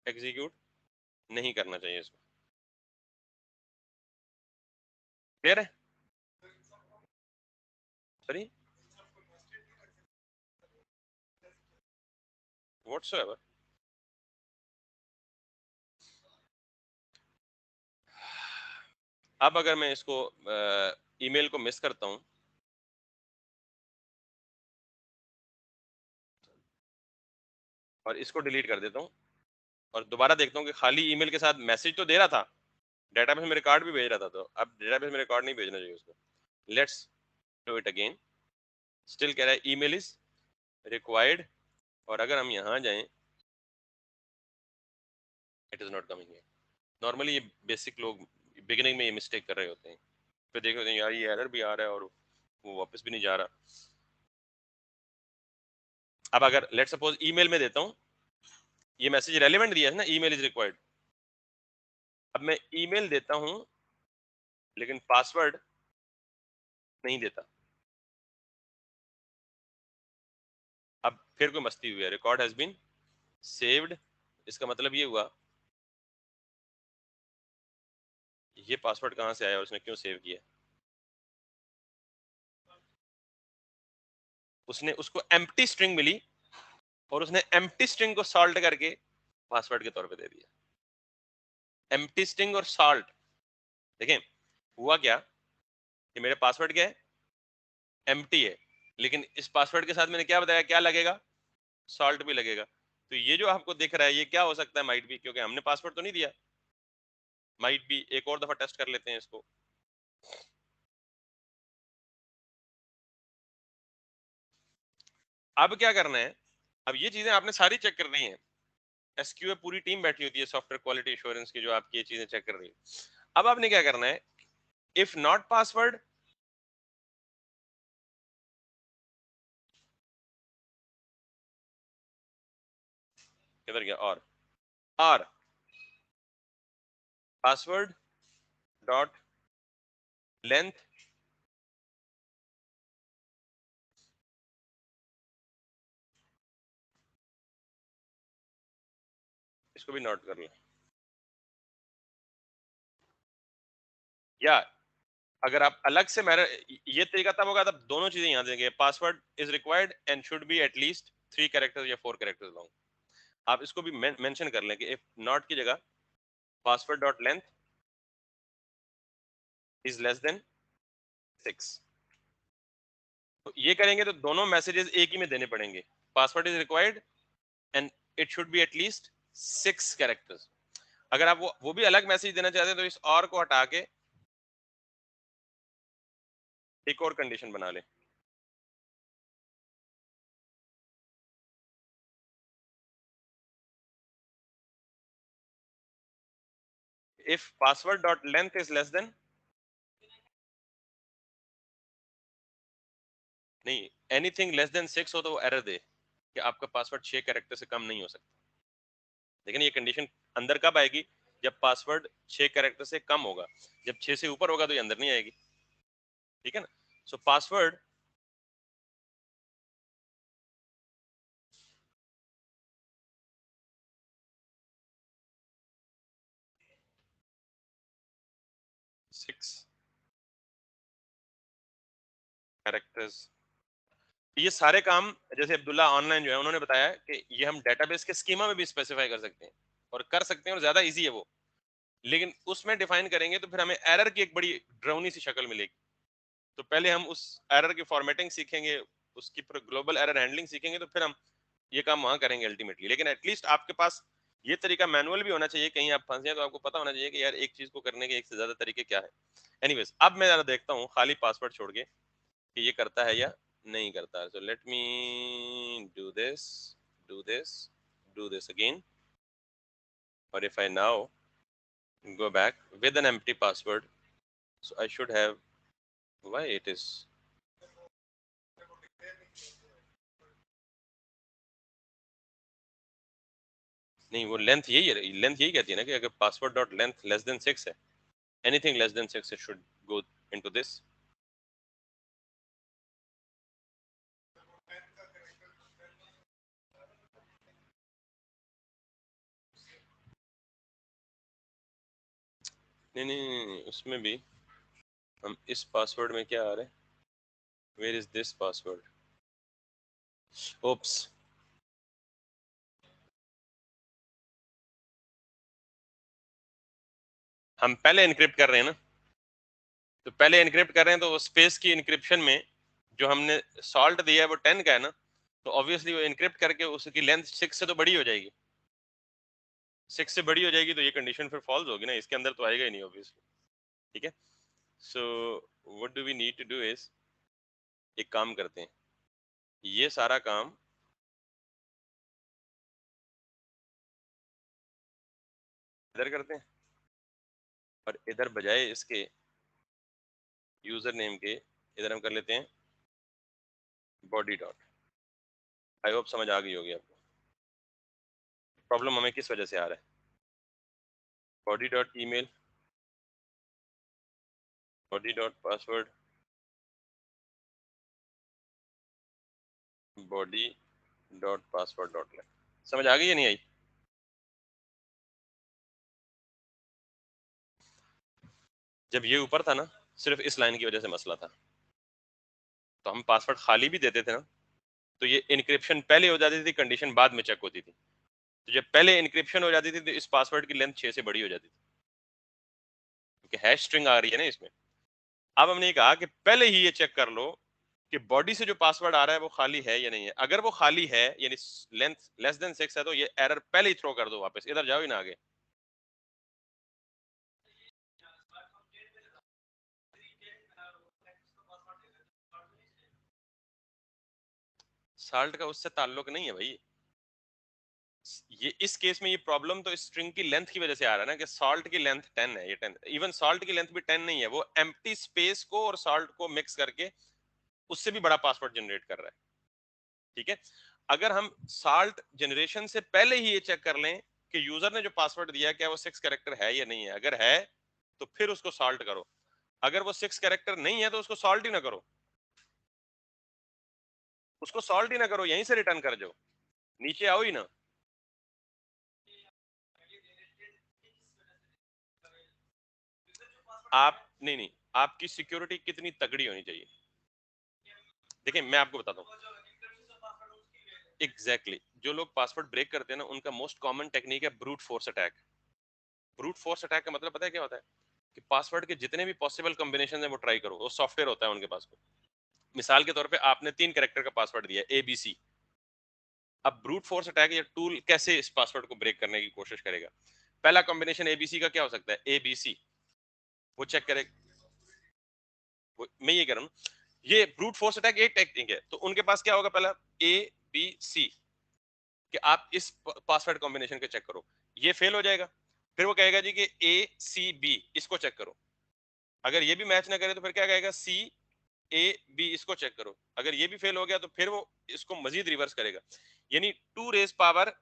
एग्जीक्यूट नहीं करना चाहिए इसको। क्लियर है? Sorry, whatsoever. अब अगर मैं इसको ईमेल को मिस करता हूं और इसको डिलीट कर देता हूं और दोबारा देखता हूं कि खाली ईमेल के साथ मैसेज तो दे रहा था, डेटाबेस में रिकॉर्ड भी भेज रहा था, तो अब डेटाबेस में रिकॉर्ड नहीं भेजना चाहिए उसको। Let's do it again. Still कह रहा है ईमेल इज रिक्वायर्ड, और अगर हम यहां जाएं, it is not coming here. Normally ये बेसिक लोग बिगिनिंग में ये मिस्टेक कर रहे होते हैं, फिर देख होते हैं यार ये एरर भी आ रहा है और वो वापस भी नहीं जा रहा। अब अगर लेट सपोज ईमेल में देता हूं, ये मैसेज रेलेवेंट दिया है ना, ईमेल इज रिक्वायर्ड। अब मैं ईमेल देता हूं लेकिन पासवर्ड नहीं देता। अब फिर कोई मस्ती हुई है, रिकॉर्ड हैज बीन सेव्ड, इसका मतलब ये हुआ ये पासवर्ड कहाँ से आया और उसने क्यों सेव किया। उसने उसको एम्प्टी स्ट्रिंग मिली और उसने एम्प्टी स्ट्रिंग को सॉल्ट करके पासवर्ड के तौर पे दे दिया। एम्प्टी स्ट्रिंग और सॉल्ट, देखें हुआ क्या कि मेरे पासवर्ड क्या है, एम्प्टी है, लेकिन इस पासवर्ड के साथ मैंने क्या बताया, क्या लगेगा, सॉल्ट भी लगेगा। तो ये जो आपको दिख रहा है ये क्या हो सकता है, माइट भी, क्योंकि हमने पासवर्ड तो नहीं दिया, माइट भी। एक और दफा टेस्ट कर लेते हैं इसको। अब क्या करना है, अब ये चीजें आपने सारी चेक करनी है। एसक्यूए पूरी टीम बैठी होती है सॉफ्टवेयर क्वालिटी एश्योरेंस की, जो आपकी ये चीजें चेक कर रही है। अब आपने क्या करना है, इफ नॉट पासवर्ड, किधर गया, और पासवर्ड डॉट लेंथ, इसको भी नोट कर लो। या अगर आप अलग से मेरा, ये तरीका तब होगा तब दोनों चीजें यहां देंगे, password is required and should be at least 3 characters या 4 कैरेक्टर्स लॉन्ग। आप इसको भी मेंशन कर लें कि इफ नॉट की जगह password dot length is less than 6। तो ये करेंगे तो दोनों मैसेजेस एक ही में देने पड़ेंगे, password is required and it should be at least 6 characters. अगर आप वो भी अलग मैसेज देना चाहते हैं तो इस और को हटा के एक और कंडीशन बना लें। If password dot length is less than, नहीं, एनीथिंग लेस देन 6 हो तो वो एरर दे कि आपका पासवर्ड 6 कैरेक्टर से कम नहीं हो सकता। लेकिन ये कंडीशन अंदर कब आएगी, जब पासवर्ड 6 कैरेक्टर से कम होगा। जब 6 से ऊपर होगा तो ये अंदर नहीं आएगी, ठीक है ना। सो पासवर्ड सिक्स कैरेक्टर्स, ये सारे काम जैसे अब्दुल्ला ऑनलाइन जो है उन्होंने बताया कि ये हम डेटाबेस के स्कीमा में भी स्पेसिफाई कर सकते हैं, और कर सकते हैं, और ज्यादा इजी है वो। लेकिन उसमें डिफाइन करेंगे तो फिर हमें एरर की एक बड़ी ड्राउनी सी शक्ल मिलेगी। तो पहले हम उस एरर की फॉर्मेटिंग सीखेंगे, उसकी ग्लोबल एरर हैंडलिंग सीखेंगे, तो फिर हम ये काम वहां करेंगे अल्टीमेटली। लेकिन एटलीस्ट आपके पास ये तरीका मैनुअल भी होना चाहिए, कहीं आप फंसे हैं तो आपको पता होना चाहिए कि यार एक चीज को करने के एक से ज्यादा तरीके क्या है। एनीवेज, अब मैं जरा देखता हूँ खाली पासवर्ड छोड़ के कि ये करता है या नहीं करता है। सो let me do this, do this, do this again, और if I now go back with an empty password, so I should have, why it is, नहीं वो लेंथ यही है, लेंथ यही कहती है ना कि अगर password dot length less than 6 है, anything less than 6 it should go into this। नहीं, उसमें भी हम इस पासवर्ड में क्या आ रहा है, where is this password, oops, हम पहले इनक्रिप्ट कर रहे हैं ना, तो पहले इनक्रिप्ट कर रहे हैं तो स्पेस की इनक्रिप्शन में जो हमने सॉल्ट दिया है वो 10 का है ना, तो ऑब्वियसली वो इनक्रिप्ट करके उसकी लेंथ 6 से तो बड़ी हो जाएगी, 6 से बड़ी हो जाएगी, तो ये कंडीशन फिर फॉल्स होगी ना, इसके अंदर तो आएगा ही नहीं ऑब्वियसली, ठीक है। So what do we need to do is, एक काम करते हैं, ये सारा काम इधर करते हैं, और इधर बजाय इसके यूजर नेम के इधर हम कर लेते हैं बॉडी डॉट। आई होप समझ आ गई होगी आपको प्रॉब्लम हमें किस वजह से आ रहा है। Body dot email, body dot password, body dot password dot left. समझ आ गई या नहीं आई? जब ये ऊपर था ना, सिर्फ इस लाइन की वजह से मसला था, तो हम पासवर्ड खाली भी देते थे ना, तो ये इनक्रिप्शन पहले हो जाती थी, कंडीशन बाद में चेक होती थी। तो जब पहले इनक्रिप्शन हो जाती थी तो इस पासवर्ड की लेंथ 6 से बड़ी हो जाती थी, क्योंकि हैश स्ट्रिंग आ रही है ना इसमें। अब हमने कहा कि पहले ही ये चेक कर लो कि बॉडी से जो पासवर्ड आ रहा है वो खाली है या नहीं है। अगर वो खाली है, यानी लेंथ लेस देन 6 है, तो ये एरर पहले ही थ्रो कर दो वापस, इधर जाओ ही ना आगे। साल्ट का उससे ताल्लुक नहीं है भाई। ये इस केस में ये प्रॉब्लम तो स्ट्रिंग की लेंथ की वजह से आ रहा है ना, कि सॉल्ट की लेंथ 10 है, ये 10, इवन सॉल्ट की लेंथ भी 10 नहीं है, वो एम्प्टी स्पेस को और सॉल्ट को मिक्स करके उससे भी बड़ा पासवर्ड जनरेट कर रहा है। ठीक है, अगर हम सॉल्ट जनरेशन से पहले ही ये चेक कर लें कि यूजर ने जो पासवर्ड दिया है क्या वो 6 कैरेक्टर है या नहीं है, अगर है तो फिर उसको सॉल्ट करो, अगर वो 6 कैरेक्टर नहीं है तो उसको सॉल्ट ही ना करो, उसको सॉल्ट ही ना करो, यहीं से रिटर्न कर जाओ, नीचे आओ ही ना। आप नहीं, आपकी सिक्योरिटी कितनी तगड़ी होनी चाहिए। देखिए मैं आपको बताता हूँ एग्जैक्टली जो लोग पासवर्ड ब्रेक करते हैं ना, उनका मोस्ट कॉमन टेक्निक है brute force attack. Brute force attack का मतलब पता है क्या होता है? कि पासवर्ड के जितने भी पॉसिबल कॉम्बिनेशन है वो ट्राई करो, वो सॉफ्टवेयर होता है उनके पास में। मिसाल के तौर पे आपने 3 कैरेक्टर का पासवर्ड दिया ABC। अब ब्रूट फोर्स अटैक या टूल कैसे इस पासवर्ड को ब्रेक करने की कोशिश करेगा? पहला कॉम्बिनेशन ABC का क्या हो सकता है? ABC, वो चेक करे, मैं ये कह रहा हूँ, ये ब्रूट फोर्स अटैक एक टेक्निक है, तो उनके पास क्या होगा? पहला ABC, कि आप इस पासवर्ड कॉम्बिनेशन को चेक करो, ये फेल हो जाएगा, फिर वो कहेगा जी कि ACB इसको चेक करो, अगर ये भी मैच ना करे तो फिर क्या कहेगा? CAB इसको चेक करो, अगर ये भी फेल हो गया तो फिर वो इसको मजीद रिवर्स करेगा, यानी 2⁻³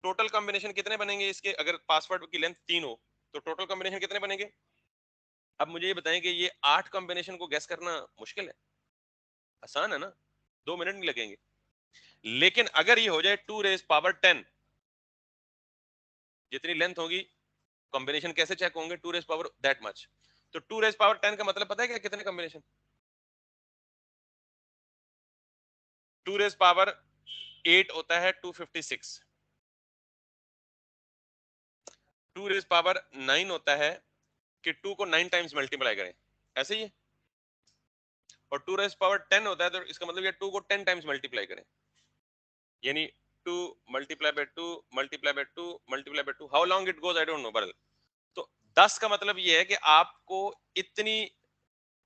टोटल कॉम्बिनेशन कितने बनेंगे इसके? अगर पासवर्ड की लेंथ 3 हो तो टोटल कॉम्बिनेशन कितने बनेंगे? अब मुझे ये बताएं कि ये 8 कॉम्बिनेशन को गैस करना मुश्किल है? आसान है ना, 2 मिनट नहीं लगेंगे। लेकिन अगर ये हो जाए 2⁻10, जितनी लेंथ होगी, कॉम्बिनेशन कैसे चेक होंगे? 2⁻दैट मच, तो 2⁻10 का मतलब पता है क्या? कितने कॉम्बिनेशन? 2⁻8 होता है 256, 2⁻9 होता है कि 2 को 9 टाइम्स मल्टीप्लाई करें, ऐसे ही है, और 2⁻10 होता है तो इसका मतलब ये 2 को 10 टाइम्स मल्टीप्लाई करें, यानी 2 multiply by 2 multiply by 2 multiply by 2, how long it goes I don't know, but तो 10 का मतलब ये है कि आपको इतनी,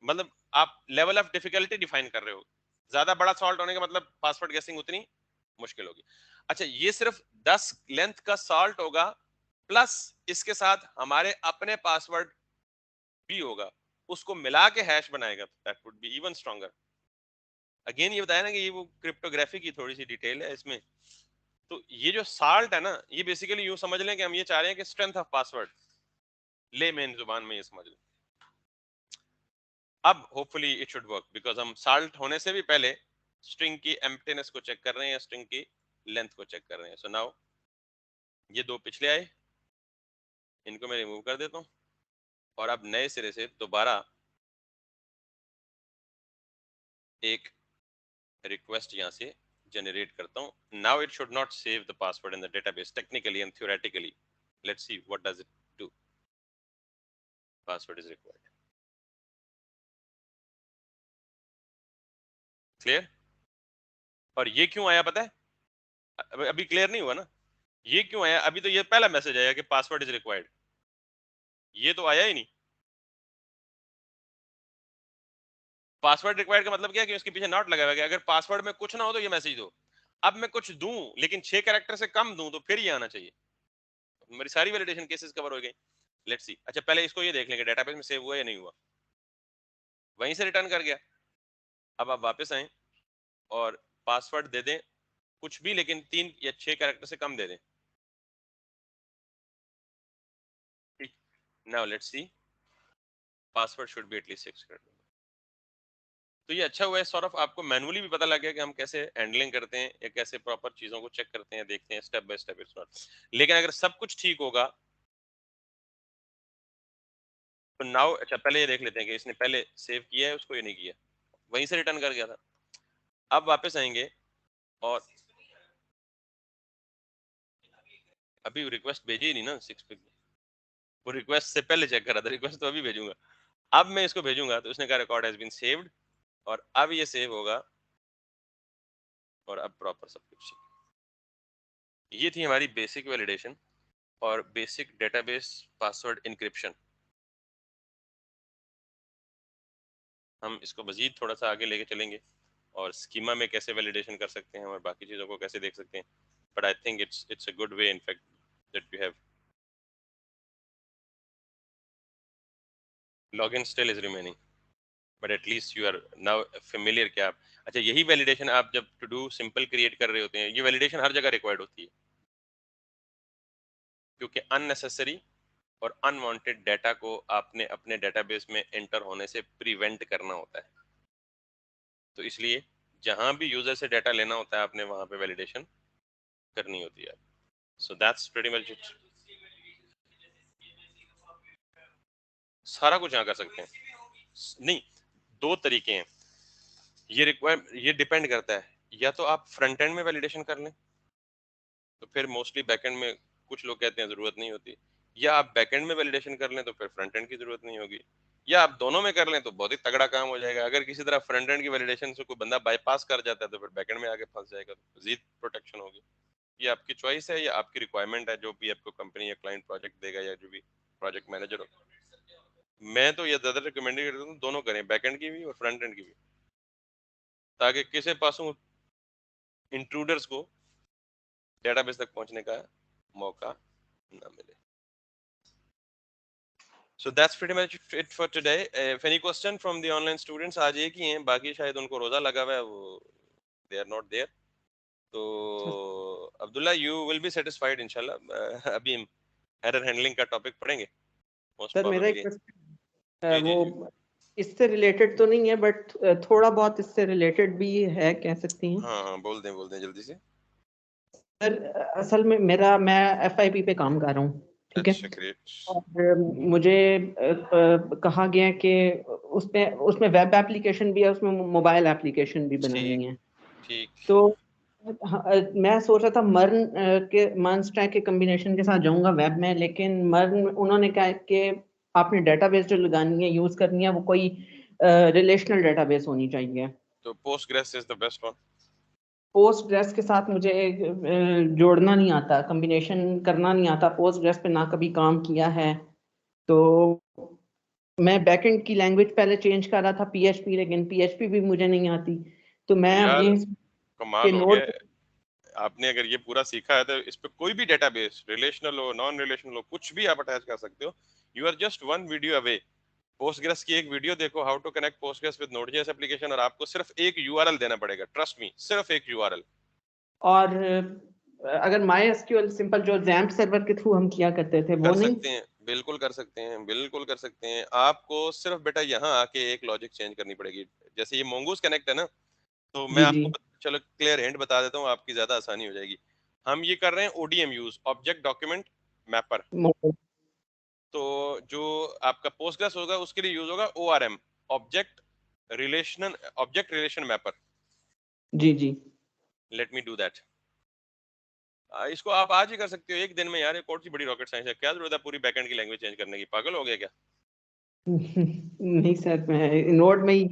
मतलब आप लेवल ऑफ डिफिकल्टी डिफाइन कर रहे हो, ज्यादा बड़ा सॉल्ट होने का मतलब पासवर्ड गेसिंग उतनी मुश्किल होगी। अच्छा, ये सिर्फ 10 लेंथ का सॉल्ट होगा, प्लस इसके साथ हमारे अपने पासवर्ड भी होगा, उसको मिला के हैश बनाएगा, that would be even stronger. Again ये बताया ना कि ये वो क्रिप्टोग्राफी की थोड़ी सी डिटेल है इसमें। तो ये जो साल्ट है ना, ये बेसिकली यूं समझ लें कि हम ये चाह रहे हैं कि स्ट्रेंथ ऑफ पासवर्ड, ले मेन जुबान में ये समझ लें। अब hopefully it should work, because हम साल्ट होने से भी पहले स्ट्रिंग की एम्प्टीनेस को चेक कर रहे हैं या स्ट्रिंग की लेंथ को चेक कर रहे हैं। सो नाउ ये 2 पिछले आए, इनको मैं रिमूव कर देता हूँ, और अब नए सिरे से दोबारा एक रिक्वेस्ट यहाँ से जनरेट करता हूँ। Now it should not save the password in the database technically and theoretically. Let's see what does it do. Password is required. Clear? और ये क्यों आया पता है? अभी क्लियर नहीं हुआ ना, ये क्यों आया? अभी तो ये पहला मैसेज आया कि पासवर्ड इज रिक्वायर्ड, ये तो आया ही नहीं। पासवर्ड रिक्वायर्ड का मतलब क्या है कि उसके पीछे नॉट लगा हुआ है, अगर पासवर्ड में कुछ ना हो तो ये मैसेज दो। अब मैं कुछ दूं लेकिन 6 कैरेक्टर से कम दूं तो फिर ये आना चाहिए। मेरी सारी वैलिडेशन केसेस कवर हो गई। लेट्स सी, अच्छा पहले इसको ये देख लेंगे डेटाबेस में सेव हुआ या नहीं हुआ, वहीं से रिटर्न कर गया। अब आप वापस आए और पासवर्ड दे दें कुछ भी, लेकिन 3 या 6 कैरेक्टर से कम दे दें। ठीक, now let's see, password should be at least 6 character. तो ये अच्छा हुआ है, सॉर्ट ऑफ आपको मैनुअली भी पता लग गया कि हम कैसे हैंडलिंग करते हैं या कैसे प्रॉपर चीजों को चेक करते हैं, देखते हैं step by step. It's not, लेकिन अगर सब कुछ ठीक होगा तो नाउ, अच्छा पहले ये देख लेते हैं कि इसने पहले सेव किया है उसको या नहीं किया, वहीं से रिटर्न कर गया था। अब वापस आएंगे और अभी रिक्वेस्ट भेजी ही नहीं ना 6 पे, वो रिक्वेस्ट से पहले चेक करा था, रिक्वेस्ट तो अभी भेजूंगा। अब मैं इसको भेजूंगा तो उसने कहा रिकॉर्ड हैज बीन सेव्ड, और अब ये सेव होगा और अब प्रॉपर सब कुछ। ये थी हमारी बेसिक वैलिडेशन और बेसिक डेटाबेस पासवर्ड इंक्रिप्शन। हम इसको मजीद थोड़ा सा आगे लेके चलेंगे और स्कीमा में कैसे वैलिडेशन कर सकते हैं और बाकी चीज़ों को कैसे देख सकते हैं, but I think it's a good way in fact that we have login still is remaining, but at least you are now familiar कि आप, अच्छा यही वैलिडेशन आप जब टू डू सिंपल क्रिएट कर रहे होते हैं, ये वैलिडेशन हर जगह रिक्वायर्ड होती है क्योंकि अननेसेसरी और अनवांटेड डाटा को आपने अपने डेटाबेस में एंटर होने से प्रिवेंट करना होता है। तो इसलिए जहां भी यूजर से डाटा लेना होता है आपने वहां पे वैलिडेशन करनी होती है। So that's pretty much it. सारा कुछ यहाँ कर सकते हैं, नहीं, दो तरीके हैं, ये डिपेंड करता है, या तो आप फ्रंट एंड में वैलिडेशन कर लें तो फिर मोस्टली बैकएंड में कुछ लोग कहते हैं जरूरत नहीं होती, या आप बैकएंड में वैलिडेशन कर लें तो फिर फ्रंट एंड की जरूरत नहीं होगी, या आप दोनों में कर लें तो बहुत ही तगड़ा काम हो जाएगा। अगर किसी तरह फ्रंट एंड की वैलिडेशन से कोई बंदा बाईपास कर जाता है तो फिर बैकएंड में आके फंस जाएगा, तो मजीद प्रोटेक्शन होगी। ये आपकी चॉइस है या आपकी रिक्वायरमेंट है, जो भी आपको कंपनी या क्लाइंट प्रोजेक्ट देगा या जो भी प्रोजेक्ट मैनेजर हो। मैं तो ये ज्यादा रिकमेंड करता हूँ दोनों करें, बैकएंड की भी और फ्रंट एंड की भी, ताकि किसी पासों इंट्रूडर्स को डेटाबेस तक पहुंचने का मौका ना मिले। So that's pretty much it for today. If any question from the online students, आज एक ही हैं, बाकी शायद उनको रोजा लगा हुआ है, वो they are not there. तो Abdullah you will be satisfied इंशाल्लाह। अभी हम एरर हैंडलिंग का टॉपिक पढ़ेंगे most सर मेरा एक probably। क्वेश्चन जी जी वो जी इससे रिलेटेड तो नहीं है बट थोड़ा बहुत इससे रिलेटेड भी है, कह सकती हैं। हाँ हाँ, बोल दें जल्दी से। सर असल में मैं FIP पे काम कर रहा हूँ, ठीक है। अच्छा ग्रेट। और मुझे कहा गया कि उसमें वेब एप्लीकेशन भी है, उसमें मोबाइल एप्लीकेशन भी बनानी ठीक है। ठीक। तो मैं सोच रहा था मर्न स्टैक के कॉम्बिनेशन के साथ जाऊंगा वेब में, लेकिन मर्न उन्होंने कहा कि आपने डेटाबेस जो लगानी है, यूज करनी है, वो कोई रिलेशनल डेटाबेस होनी चाहिए। तो Postgres is the best one. Postgres के साथ मुझे जोड़ना नहीं आता, कॉम्बिनेशन करना नहीं आता, पोस्टग्रेस पे ना कभी काम किया है। तो मैं बैकएंड की लैंग्वेज पहले चेंज कर रहा था PHP, लेकिन PHP भी मुझे नहीं आती। तो मैं अब यार ये कमाल कि हो नोड, गया, आपने अगर ये पूरा सीखा है तो इस पे कोई भी डेटाबेस रिलेशनल हो नॉन रिलेशनल हो कुछ भी आप अटैच कर सकते हो। You are just one video away. Postgres की एक वीडियो देखो, how to connect Postgres with Node js application, और आपको सिर्फ एक यूआरएल देना पड़ेगा, ट्रस्ट मी, सिर्फ एक यूआरएल। और अगर MySQL सिंपल जो XAMPP सर्वर के थ्रू हम किया करते थे वो कर नहीं। सकते हैं, बिल्कुल कर सकते हैं, बिल्कुल कर सकते हैं। आपको सिर्फ बेटा यहाँ आके एक लॉजिक चेंज करनी पड़ेगी। जैसे ये मोंगूस कनेक्ट है ना, तो मैं जी जी। आपको चलो क्लियर हिंट बता देता हूँ, आपकी ज्यादा आसानी हो जाएगी। हम ये कर रहे हैं ODM use, object document mapper. तो जो आपका पोस्टग्रेस होगा उसके लिए यूज होगा ORM, ऑब्जेक्ट रिलेशन मैपर। जी जी। Let me do that. इसको आप आज ही कर सकते हो एक दिन में यार, ये कौन सी बड़ी रॉकेट साइंस है, क्या जरूरत है पूरी बैकएंड की लैंग्वेज चेंज करने की, पागल हो गया क्या। नहीं सर, मैं नोड में ही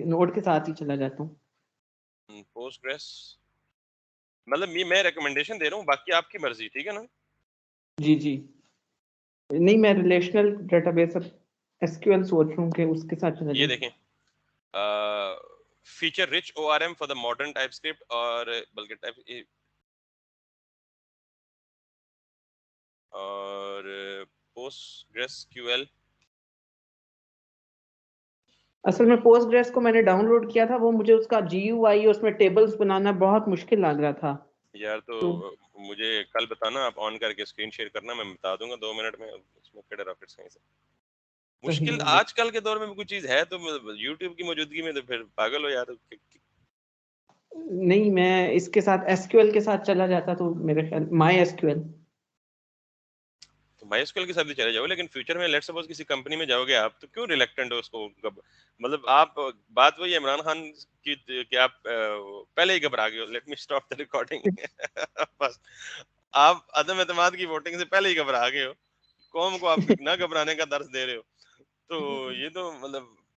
नोड के साथ ही चला जाता हूँ। पोस्टग्रेस मतलब मैं रिकमेंडेशन दे रहा हूँ, बाकी आपकी मर्जी, ठीक है ना। जी जी। नहीं, मैं रिलेशनल डेटाबेस SQL सोच रहा हूँ कि उसके साथ चला ये जाऊँ। देखें, feature rich ORM for the modern TypeScript, और बल्कि टाइप और PostgreSQL। असल में पोस्टग्रेस को मैंने डाउनलोड किया था, वो मुझे उसका GUI उसमें टेबल्स बनाना बहुत मुश्किल लग रहा था। यार तो तो मुझे कल बताना, आप ऑन करके स्क्रीन शेयर करना, मैं बता दूंगा 2 मिनट में, उसमें केड़ा रॉकेट साइंस है। मुश्किल आजकल के दौर में कोई चीज है तो यूट्यूब की मौजूदगी में तो फिर पागल हो यार। नहीं, मैं इसके साथ एसक्यूएल के साथ चला जाता तो मेरे ख्याल माई एसक्यूएल। तो माइस्क्यूएल के साथ भी चले जाओ, लेकिन फ्यूचर में लेट्स सपोज किसी कंपनी में जाओगे आप, तो क्यों रिलेक्टेंट हो उसको मतलब आप, बात वही इमरान खान की कि आप पहले ही घबरा गए हो, let me stop the recording बस आप अदम एतमाद की वोटिंग से पहले ही घबरा गए हो, कौम को आप ना घबराने का दर्ज दे रहे हो। तो ये तो मतलब